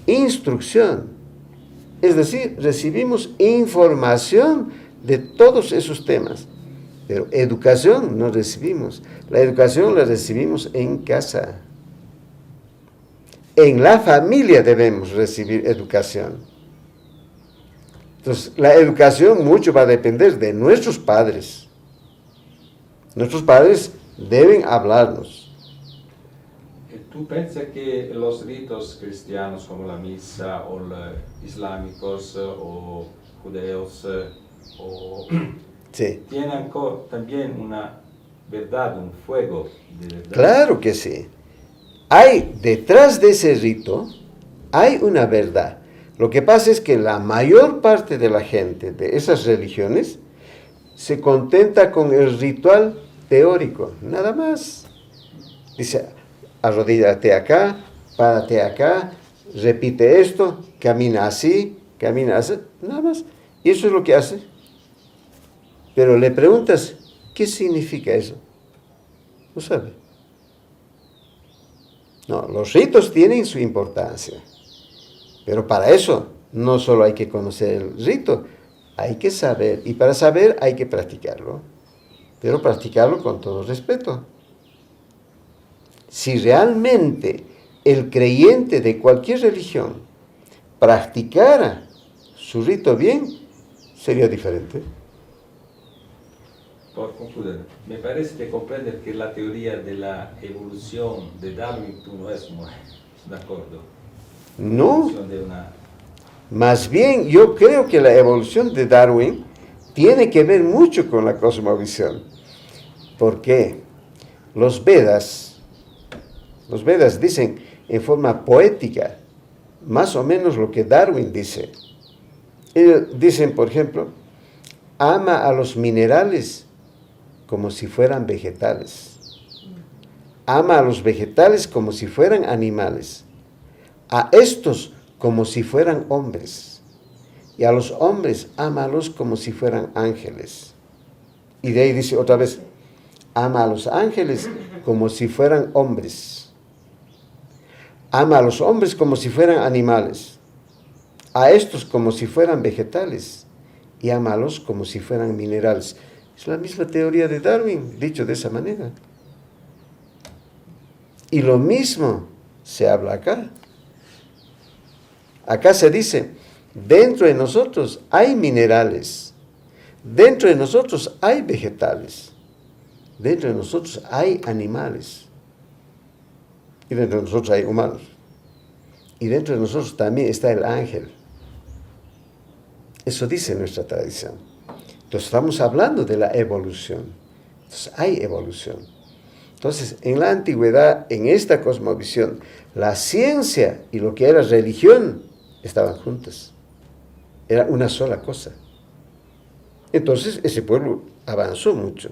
Instrucción. Es decir, recibimos información de todos esos temas. Pero educación no recibimos. La educación la recibimos en casa. en la familia debemos recibir educación. Entonces, la educación mucho va a depender de nuestros padres. Nuestros padres deben hablarnos. ¿Tú piensas que los ritos cristianos como la misa o los islámicos o judeos Sí. tienen también una verdad, un fuego de verdad? Claro que sí. Hay detrás de ese rito, hay una verdad. Lo que pasa es que la mayor parte de la gente de esas religiones se contenta con el ritual teórico, nada más. Dice, arrodíllate acá, párate acá, repite esto, camina así, nada más. Y eso es lo que hace. Pero le preguntas, ¿qué significa eso? No sabe. No, los ritos tienen su importancia. Pero para eso no solo hay que conocer el rito, hay que saber. Y para saber hay que practicarlo. Pero practicarlo con todo respeto. Si realmente el creyente de cualquier religión practicara su rito bien, sería diferente. Por concluir, me parece que comprender que la teoría de la evolución de Darwin tú no es muy de acuerdo. No, De una... más bien yo creo que la evolución de Darwin tiene que ver mucho con la cosmovisión. ¿Por qué? Los Vedas dicen en forma poética más o menos lo que Darwin dice. Ellos dicen, por ejemplo, ama a los minerales como si fueran vegetales. Ama a los vegetales como si fueran animales. A estos como si fueran hombres. Y a los hombres, ámalos como si fueran ángeles. Y de ahí dice otra vez, ama a los ángeles como si fueran hombres. Ama a los hombres como si fueran animales. A estos como si fueran vegetales. Y ámalos como si fueran minerales. Es la misma teoría de Darwin, dicho de esa manera. Y lo mismo se habla acá. Acá se dice, dentro de nosotros hay minerales, dentro de nosotros hay vegetales, dentro de nosotros hay animales, y dentro de nosotros hay humanos, y dentro de nosotros también está el ángel. Eso dice nuestra tradición. Entonces estamos hablando de la evolución. Entonces hay evolución. Entonces en la antigüedad, en esta cosmovisión, la ciencia y lo que era religión estaban juntas. Era una sola cosa. Entonces ese pueblo avanzó mucho.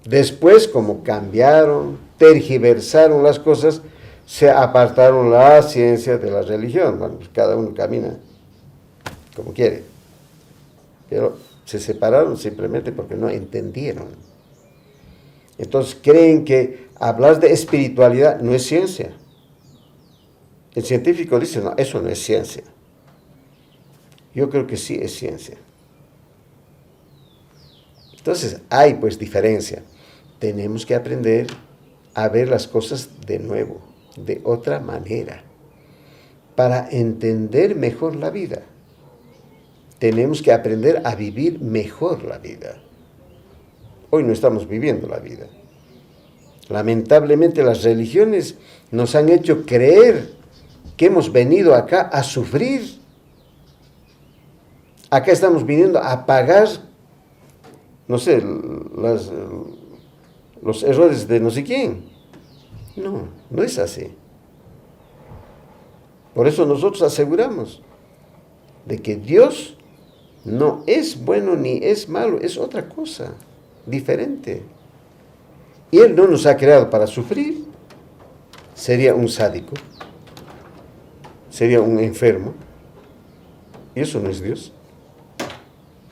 Después, como cambiaron, tergiversaron las cosas, se apartaron la ciencia de la religión. Bueno, pues cada uno camina como quiere. Pero se separaron simplemente porque no entendieron. Entonces creen que hablar de espiritualidad no es ciencia. El científico dice, no, eso no es ciencia. Yo creo que sí es ciencia. Entonces hay pues diferencia. Tenemos que aprender a ver las cosas de nuevo, de otra manera, para entender mejor la vida. Tenemos que aprender a vivir mejor la vida. Hoy no estamos viviendo la vida. Lamentablemente las religiones nos han hecho creer que hemos venido acá a sufrir. Acá estamos viniendo a pagar, no sé, los errores de no sé quién. No, no es así. Por eso nosotros aseguramos de que Dios no es bueno ni es malo, es otra cosa, diferente. Y Él no nos ha creado para sufrir. Sería un sádico, sería un enfermo. Y eso no es Dios.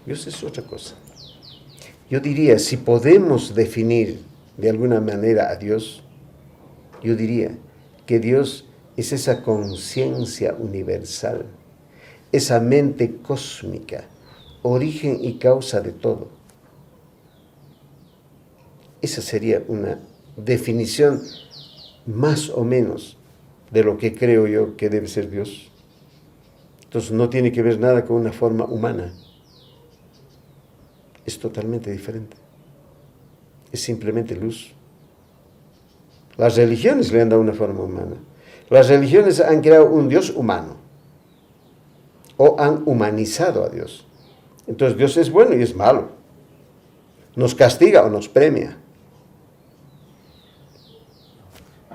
Dios es otra cosa. Yo diría, si podemos definir de alguna manera a Dios, yo diría que Dios es esa conciencia universal, esa mente cósmica, origen y causa de todo. Esa sería una definición más o menos de lo que creo yo que debe ser Dios. Entonces no tiene que ver nada con una forma humana. Es totalmente diferente. Es simplemente luz. Las religiones le han dado una forma humana. Las religiones han creado un Dios humano. O han humanizado a Dios. Entonces Dios es bueno y es malo. Nos castiga o nos premia.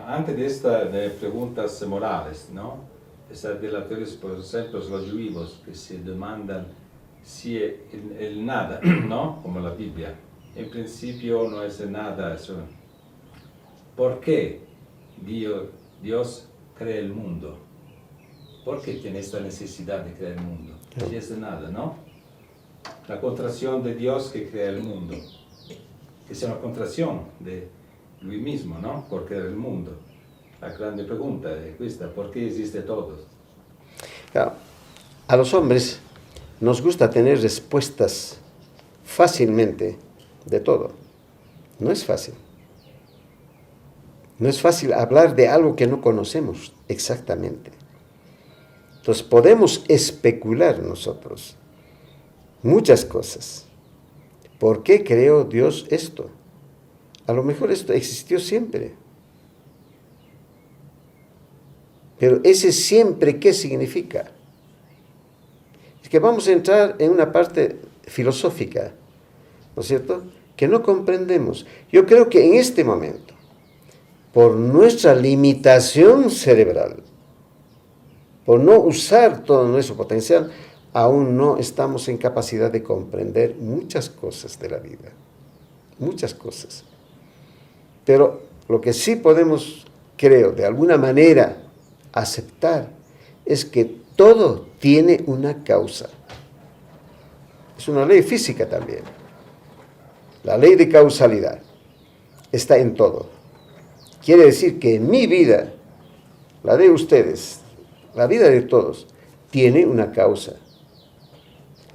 Antes de esta de preguntas morales, ¿no? Esa de la teoría, por ejemplo, los judíos que se demandan si el nada, ¿no? Como la Biblia. En principio no es nada. Eso. ¿Por qué Dios crea el mundo? ¿Por qué tiene esta necesidad de crear el mundo? Si es de nada, ¿no? La contracción de Dios que crea el mundo. Que sea una contracción de Lui mismo, ¿no? Por creare il mondo. La grande pregunta è questa, perché esiste todo? Claro, a los hombres nos gusta tener respuestas fácilmente de todo. No es fácil. No es fácil hablar de algo que no conocemos exactamente. Entonces podemos especular nosotros muchas cosas. ¿Por qué creó Dios esto? A lo mejor esto existió siempre. Pero ese siempre, ¿qué significa? Es que vamos a entrar en una parte filosófica, ¿no es cierto? Que no comprendemos. Yo creo que en este momento, por nuestra limitación cerebral, por no usar todo nuestro potencial, aún no estamos en capacidad de comprender muchas cosas de la vida. Muchas cosas. Pero lo que sí podemos, creo, de alguna manera aceptar es que todo tiene una causa. Es una ley física también. La ley de causalidad está en todo. Quiere decir que en mi vida, la de ustedes, la vida de todos, tiene una causa.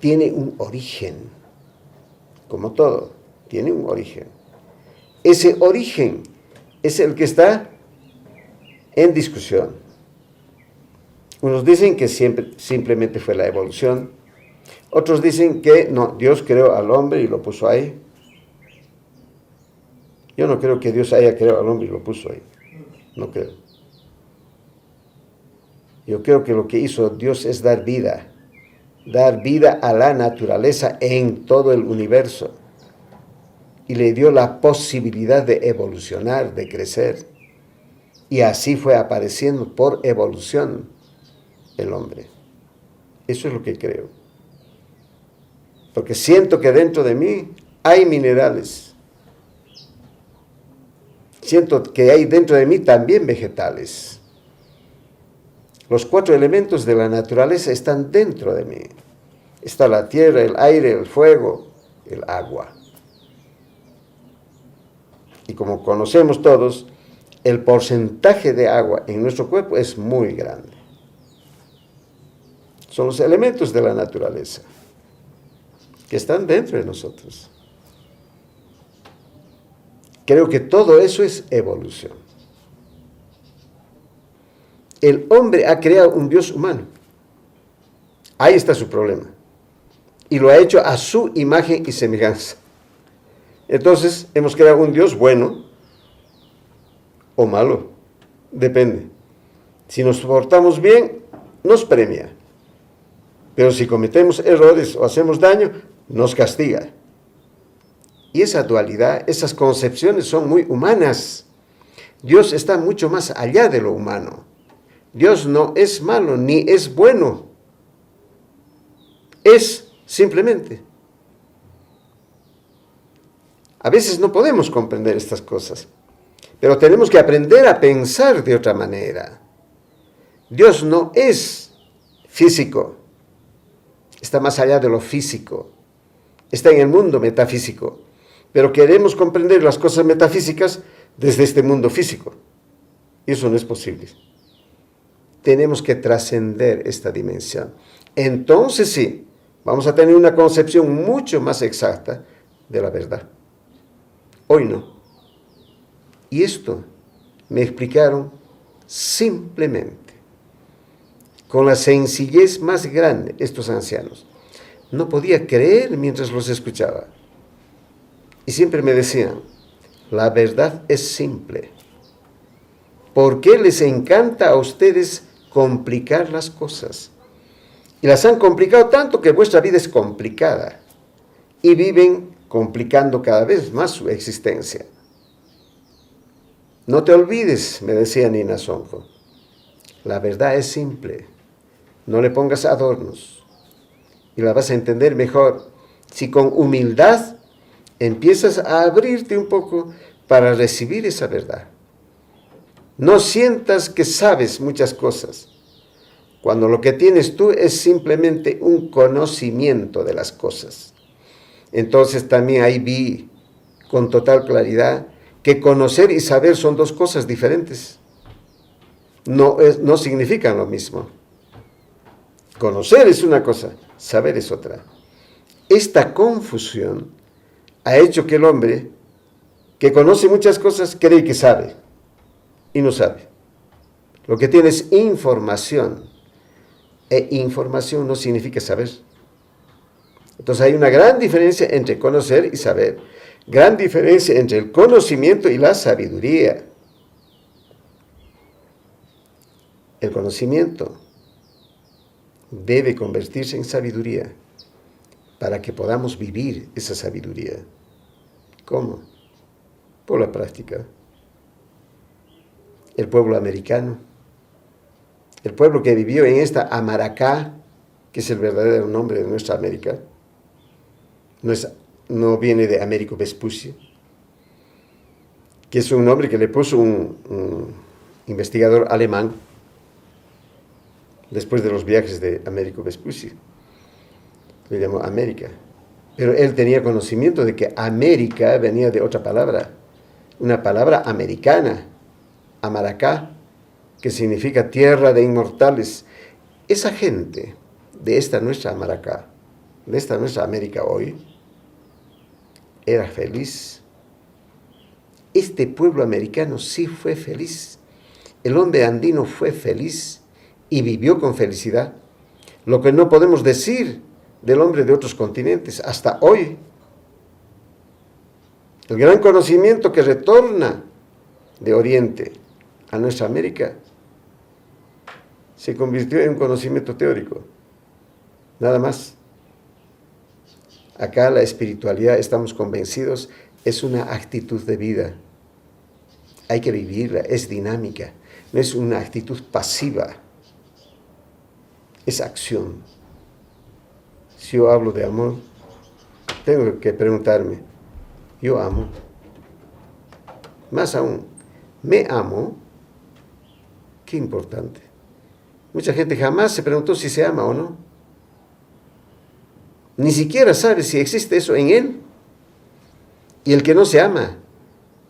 Tiene un origen. Como todo, tiene un origen. Ese origen es el que está en discusión. Unos dicen que simplemente fue la evolución. Otros dicen que no, Dios creó al hombre y lo puso ahí. Yo no creo que Dios haya creado al hombre y lo puso ahí. No creo. Yo creo que lo que hizo Dios es dar vida a la naturaleza en todo el universo. Y le dio la posibilidad de evolucionar, de crecer. Y así fue apareciendo por evolución el hombre. Eso es lo que creo. Porque siento que dentro de mí hay minerales. Siento que hay dentro de mí también vegetales. Los 4 elementos de la naturaleza están dentro de mí. Está la tierra, el aire, el fuego, el agua. Y como conocemos todos, el porcentaje de agua en nuestro cuerpo es muy grande. Son los elementos de la naturaleza que están dentro de nosotros. Creo que todo eso es evolución. El hombre ha creado un Dios humano. Ahí está su problema. Y lo ha hecho a su imagen y semejanza. Entonces, hemos creado un Dios bueno o malo. Depende. Si nos portamos bien, nos premia. Pero si cometemos errores o hacemos daño, nos castiga. Y esa dualidad, esas concepciones son muy humanas. Dios está mucho más allá de lo humano. Dios no es malo ni es bueno. Es simplemente. A veces no podemos comprender estas cosas, pero tenemos que aprender a pensar de otra manera. Dios no es físico, está más allá de lo físico, está en el mundo metafísico, pero queremos comprender las cosas metafísicas desde este mundo físico. Y eso no es posible. Tenemos que trascender esta dimensión. Entonces sí, vamos a tener una concepción mucho más exacta de la verdad. Hoy no. Y esto me explicaron simplemente, con la sencillez más grande, estos ancianos. No podía creer mientras los escuchaba. Y siempre me decían, la verdad es simple. ¿Por qué les encanta a ustedes complicar las cosas? Y las han complicado tanto que vuestra vida es complicada. Y viven complicando cada vez más su existencia. No te olvides, me decía Nina Sonjo. La verdad es simple. No le pongas adornos. Y la vas a entender mejor si con humildad empiezas a abrirte un poco para recibir esa verdad. No sientas que sabes muchas cosas, cuando lo que tienes tú es simplemente un conocimiento de las cosas. Entonces también ahí vi con total claridad que conocer y saber son dos cosas diferentes. No significan lo mismo. Conocer es una cosa, saber es otra. Esta confusión ha hecho que el hombre, que conoce muchas cosas, cree que sabe y no sabe. Lo que tiene es información, e información no significa saber. Entonces hay una gran diferencia entre conocer y saber, gran diferencia entre el conocimiento y la sabiduría. El conocimiento debe convertirse en sabiduría para que podamos vivir esa sabiduría. ¿Cómo? Por la práctica. El pueblo americano, el pueblo que vivió en esta Amaracá, que es el verdadero nombre de nuestra América, no viene de Américo Vespucci, que es un nombre que le puso un investigador alemán después de los viajes de Américo Vespucci. Le llamó América. Pero él tenía conocimiento de que América venía de otra palabra, una palabra americana, Amaracá, que significa tierra de inmortales. Esa gente de esta nuestra Amaracá, de esta nuestra América hoy, era feliz. Este pueblo americano sí fue feliz. El hombre andino fue feliz y vivió con felicidad. Lo que no podemos decir del hombre de otros continentes hasta hoy. El gran conocimiento que retorna de Oriente a nuestra América se convirtió en un conocimiento teórico. Nada más. Acá la espiritualidad, estamos convencidos, es una actitud de vida. Hay que vivirla, es dinámica, no es una actitud pasiva, es acción. Si yo hablo de amor, tengo que preguntarme, ¿yo amo? Más aún, ¿me amo? Qué importante. Mucha gente jamás se preguntó si se ama o no. Ni siquiera sabe si existe eso en él. Y el que no se ama,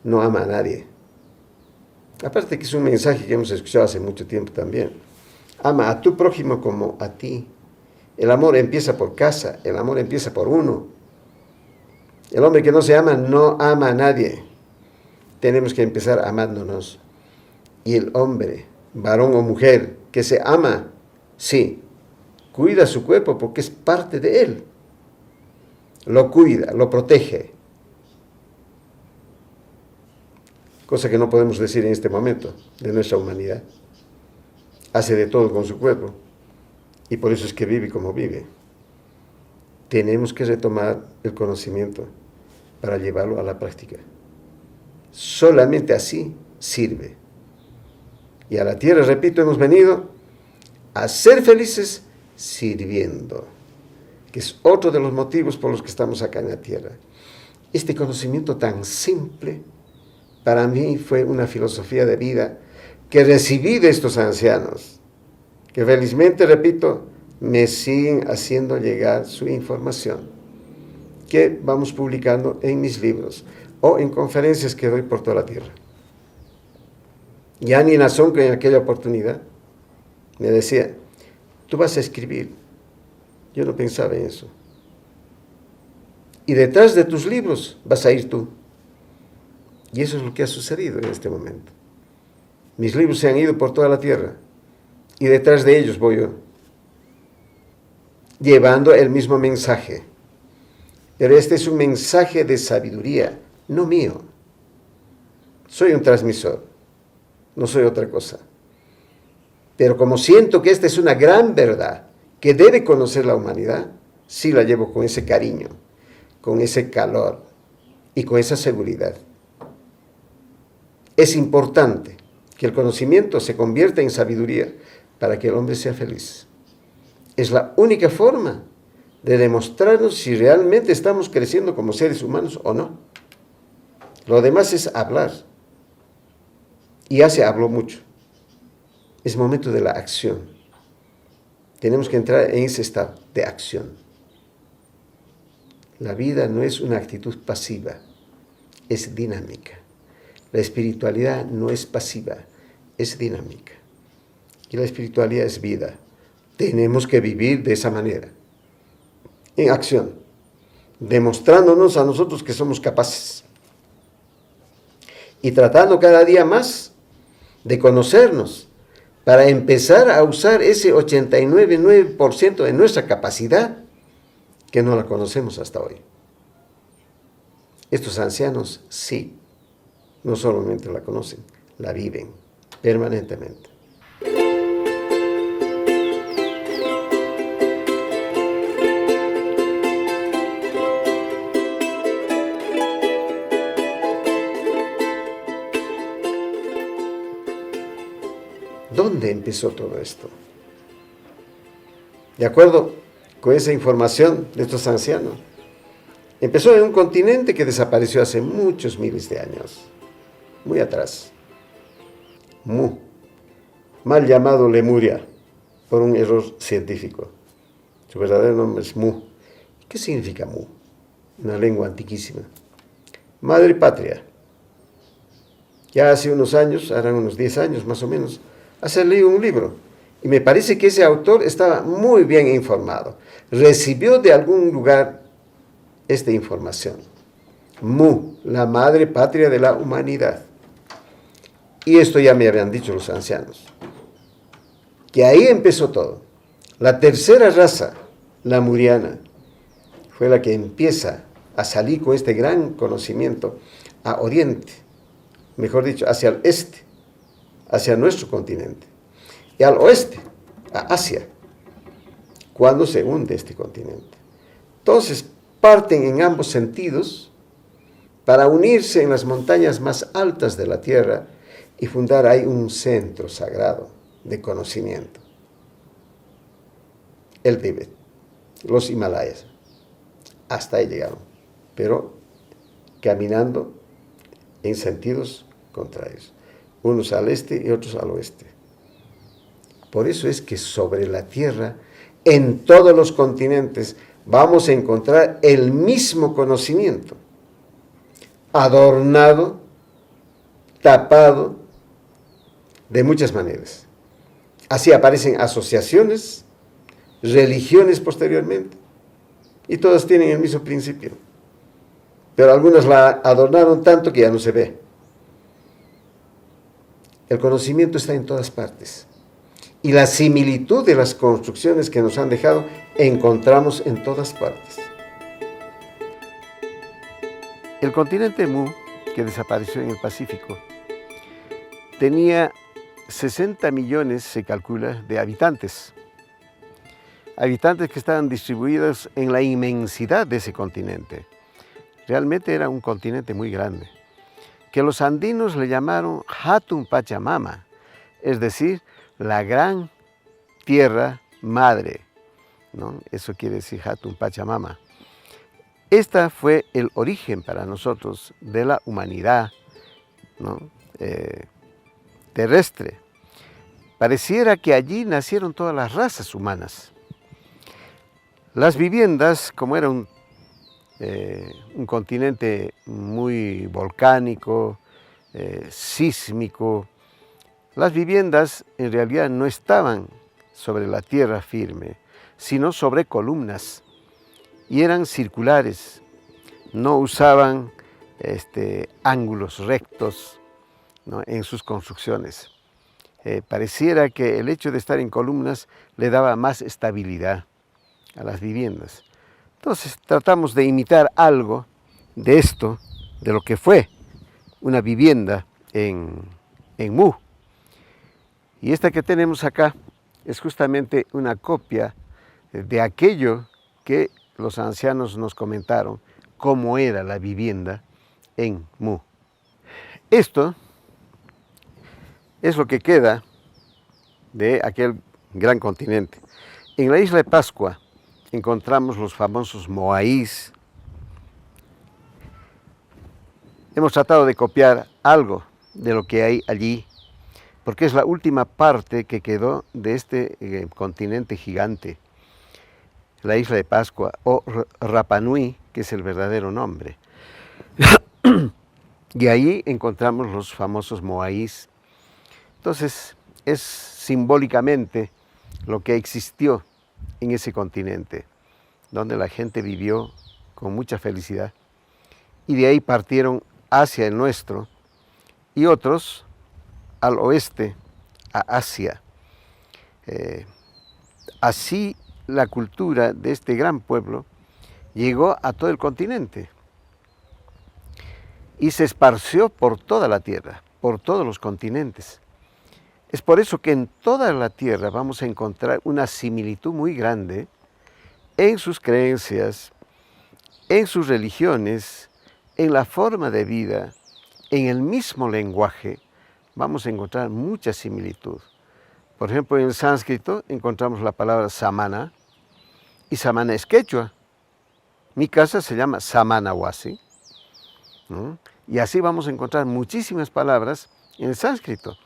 no ama a nadie. Aparte que es un mensaje que hemos escuchado hace mucho tiempo también. Ama a tu prójimo como a ti. El amor empieza por casa, el amor empieza por uno. El hombre que no se ama, no ama a nadie. Tenemos que empezar amándonos. Y el hombre, varón o mujer, que se ama, sí, cuida su cuerpo porque es parte de él. Lo cuida, lo protege. Cosa que no podemos decir en este momento de nuestra humanidad. Hace de todo con su cuerpo. Y por eso es que vive como vive. Tenemos que retomar el conocimiento para llevarlo a la práctica. Solamente así sirve. Y a la tierra, repito, hemos venido a ser felices sirviendo, que es otro de los motivos por los que estamos acá en la tierra. Este conocimiento tan simple, para mí fue una filosofía de vida que recibí de estos ancianos, que felizmente, repito, me siguen haciendo llegar su información, que vamos publicando en mis libros o en conferencias que doy por toda la tierra. Ya Nina Sonjo en aquella oportunidad me decía, tú vas a escribir. Yo no pensaba en eso. Y detrás de tus libros vas a ir tú. Y eso es lo que ha sucedido en este momento. Mis libros se han ido por toda la tierra y detrás de ellos voy yo, llevando el mismo mensaje. Pero este es un mensaje de sabiduría, no mío. Soy un transmisor, no soy otra cosa. Pero como siento que esta es una gran verdad que debe conocer la humanidad, sí la llevo con ese cariño, con ese calor y con esa seguridad. Es importante que el conocimiento se convierta en sabiduría para que el hombre sea feliz. Es la única forma de demostrarnos si realmente estamos creciendo como seres humanos o no. Lo demás es hablar. Y ya se habló mucho. Es momento de la acción. Tenemos que entrar en ese estado de acción. La vida no es una actitud pasiva, es dinámica. La espiritualidad no es pasiva, es dinámica. Y la espiritualidad es vida. Tenemos que vivir de esa manera, en acción, demostrándonos a nosotros que somos capaces. Y tratando cada día más de conocernos, para empezar a usar ese 89,9% de nuestra capacidad que no la conocemos hasta hoy. Estos ancianos sí, no solamente la conocen, la viven permanentemente. ¿Dónde empezó todo esto? De acuerdo con esa información de estos ancianos, empezó en un continente que desapareció hace muchos miles de años, muy atrás. Mu, mal llamado Lemuria, por un error científico. Su verdadero nombre es Mu. ¿Qué significa Mu? Una lengua antiquísima. Madre patria. Ya hace unos años, harán unos 10 años más o menos, hace leído un libro, y me parece que ese autor estaba muy bien informado. Recibió de algún lugar esta información. Mu, la madre patria de la humanidad. Y esto ya me habían dicho los ancianos. Que ahí empezó todo. La tercera raza, la muriana, fue la que empieza a salir con este gran conocimiento a Oriente, mejor dicho, hacia el este, hacia nuestro continente, y al oeste, a Asia, cuando se hunde este continente. Entonces, parten en ambos sentidos para unirse en las montañas más altas de la tierra y fundar ahí un centro sagrado de conocimiento. El Tíbet, los Himalayas, hasta ahí llegaron, pero caminando en sentidos contrarios, unos al este y otros al oeste. Por eso es que sobre la tierra, en todos los continentes, vamos a encontrar el mismo conocimiento, adornado, tapado, de muchas maneras. Así aparecen asociaciones, religiones posteriormente, y todas tienen el mismo principio. Pero algunas la adornaron tanto que ya no se ve. El conocimiento está en todas partes. Y la similitud de las construcciones que nos han dejado encontramos en todas partes. El continente Mu, que desapareció en el Pacífico, tenía 60 millones, se calcula, de habitantes. Habitantes que estaban distribuidos en la inmensidad de ese continente. Realmente era un continente muy grande, que los andinos le llamaron Hatun Pachamama, es decir, la gran tierra madre, ¿no? Eso quiere decir Hatun Pachamama. Esta fue el origen para nosotros de la humanidad, ¿no? Terrestre. Pareciera que allí nacieron todas las razas humanas. Las viviendas, como era un continente muy volcánico, sísmico, las viviendas en realidad no estaban sobre la tierra firme, sino sobre columnas, y eran circulares, no usaban ángulos rectos, ¿no?, en sus construcciones. pareciera que el hecho de estar en columnas le daba más estabilidad a las viviendas. Entonces tratamos de imitar algo de esto, de lo que fue una vivienda en Mu. Y esta que tenemos acá es justamente una copia de aquello que los ancianos nos comentaron, cómo era la vivienda en Mu. Esto es lo que queda de aquel gran continente. En la isla de Pascua encontramos los famosos moáis. Hemos tratado de copiar algo de lo que hay allí, porque es la última parte que quedó de este continente gigante, la isla de Pascua, o Rapa Nui, que es el verdadero nombre. Y ahí encontramos los famosos moáis. Entonces, es simbólicamente lo que existió en ese continente, donde la gente vivió con mucha felicidad. Y de ahí partieron hacia el nuestro y otros al oeste, a Asia. Así la cultura de este gran pueblo llegó a todo el continente y se esparció por toda la tierra, por todos los continentes. Es por eso que en toda la tierra vamos a encontrar una similitud muy grande en sus creencias, en sus religiones, en la forma de vida, en el mismo lenguaje. Vamos a encontrar mucha similitud. Por ejemplo, en el sánscrito encontramos la palabra samana, y samana es quechua. Mi casa se llama Samanawasi, ¿no? Y así vamos a encontrar muchísimas palabras en el sánscrito.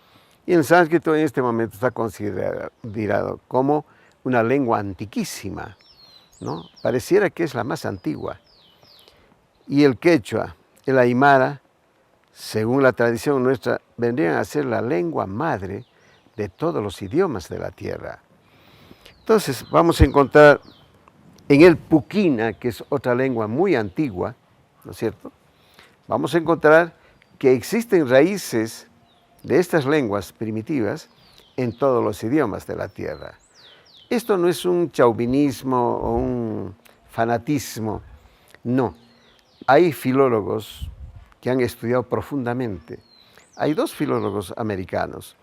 Y el sánscrito en este momento está considerado como una lengua antiquísima, ¿no? Pareciera que es la más antigua. Y el quechua, el aymara, según la tradición nuestra, vendrían a ser la lengua madre de todos los idiomas de la tierra. Entonces vamos a encontrar en el puquina, que es otra lengua muy antigua, ¿no es cierto? Vamos a encontrar que existen raíces de estas lenguas primitivas en todos los idiomas de la tierra. Esto no es un chauvinismo o un fanatismo, no. Hay filólogos que han estudiado profundamente. Hay dos filólogos americanos,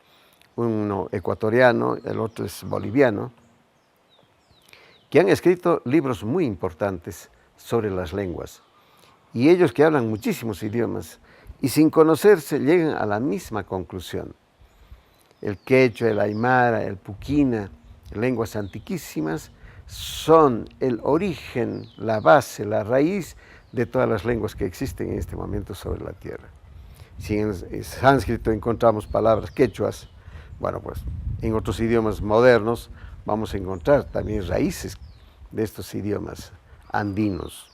uno ecuatoriano, el otro es boliviano, que han escrito libros muy importantes sobre las lenguas. Y ellos que hablan muchísimos idiomas y sin conocerse llegan a la misma conclusión. El quechua, el aymara, el puquina, lenguas antiquísimas, son el origen, la base, la raíz de todas las lenguas que existen en este momento sobre la tierra. Si en el sánscrito encontramos palabras quechuas, bueno, pues en otros idiomas modernos vamos a encontrar también raíces de estos idiomas andinos.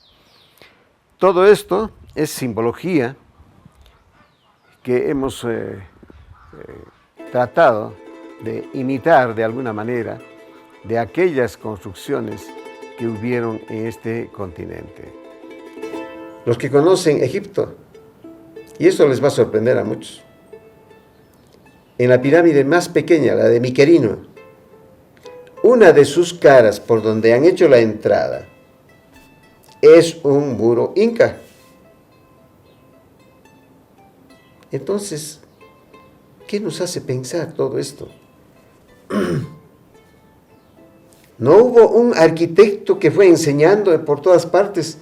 Todo esto es simbología que hemos tratado de imitar de alguna manera de aquellas construcciones que hubieron en este continente. Los que conocen Egipto, y esto les va a sorprender a muchos, en la pirámide más pequeña, la de Miquerino, una de sus caras por donde han hecho la entrada es un muro inca. Entonces, ¿qué nos hace pensar todo esto? ¿No hubo un arquitecto que fue enseñando por todas partes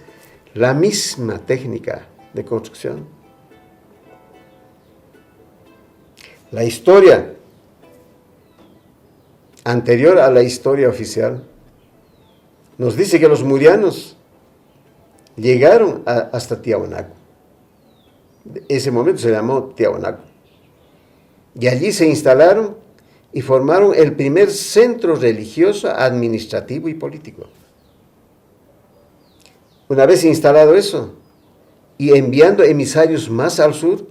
la misma técnica de construcción? La historia anterior a la historia oficial nos dice que los murianos llegaron hasta Tiahuanaco. Ese momento se llamó Tiahuanaco. Y allí se instalaron y formaron el primer centro religioso, administrativo y político. Una vez instalado eso, y enviando emisarios más al sur,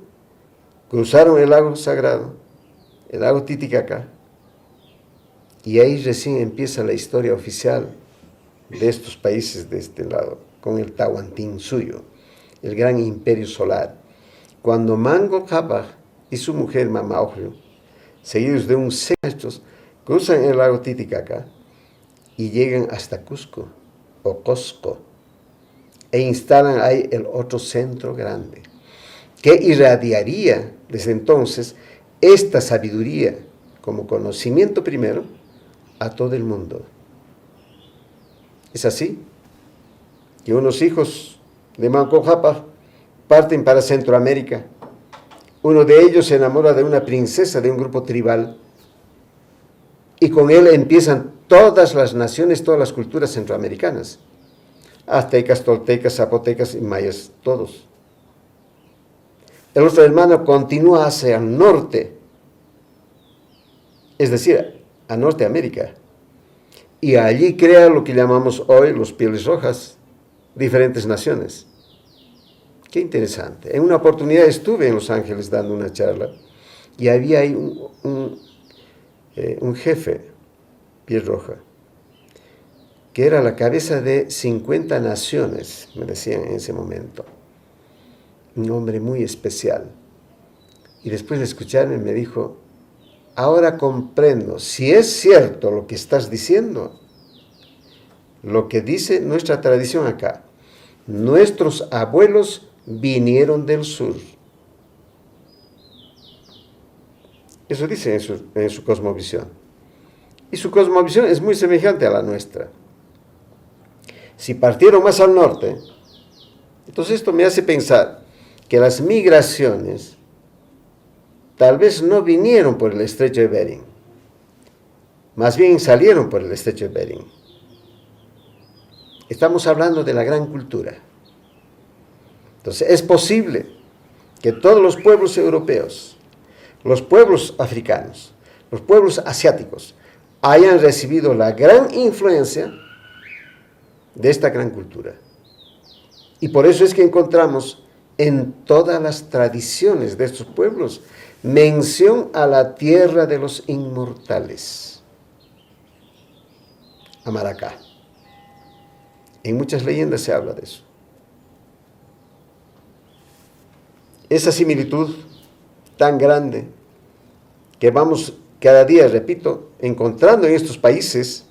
cruzaron el lago sagrado, el lago Titicaca, y ahí recién empieza la historia oficial de estos países de este lado, con el Tahuantinsuyo, el gran imperio solar. Cuando Manco Cápac y su mujer Mama Ocllo seguidos de un maestros, cruzan el lago Titicaca y llegan hasta Cusco o Cosco e instalan ahí el otro centro grande, que irradiaría desde entonces esta sabiduría como conocimiento primero a todo el mundo. Es así que unos hijos de Manco Cápac parten para Centroamérica. Uno de ellos se enamora de una princesa de un grupo tribal y con él empiezan todas las naciones, todas las culturas centroamericanas. Aztecas, toltecas, zapotecas y mayas, todos. El otro hermano continúa hacia el norte, es decir, a Norteamérica, y allí crea lo que llamamos hoy los pieles rojas, diferentes naciones. Qué interesante. En una oportunidad estuve en Los Ángeles dando una charla y había ahí un jefe, piel roja, que era la cabeza de 50 naciones, me decían en ese momento. Un hombre muy especial. Y después de escucharme me dijo, ahora comprendo, si es cierto lo que estás diciendo, lo que dice nuestra tradición acá, nuestros abuelos vinieron del sur. Eso dice en su cosmovisión. Y su cosmovisión es muy semejante a la nuestra. Si partieron más al norte, entonces esto me hace pensar que las migraciones tal vez no vinieron por el estrecho de Bering, más bien salieron por el estrecho de Bering. Estamos hablando de la gran cultura. Entonces es posible que todos los pueblos europeos, los pueblos africanos, los pueblos asiáticos, hayan recibido la gran influencia de esta gran cultura. Y por eso es que encontramos en todas las tradiciones de estos pueblos mención a la tierra de los inmortales, a Maracá. En muchas leyendas se habla de eso. Esa similitud tan grande que vamos cada día, repito, encontrando en estos países,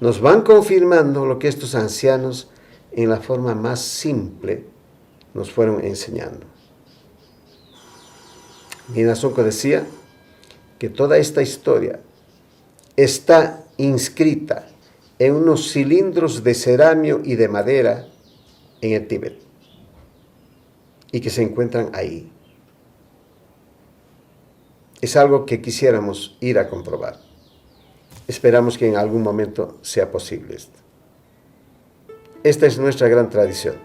nos van confirmando lo que estos ancianos en la forma más simple nos fueron enseñando. Nina Sonko decía que toda esta historia está inscrita en unos cilindros de ceramio y de madera en el Tíbet y que se encuentran ahí. Es algo que quisiéramos ir a comprobar. Esperamos que en algún momento sea posible esto. Esta es nuestra gran tradición.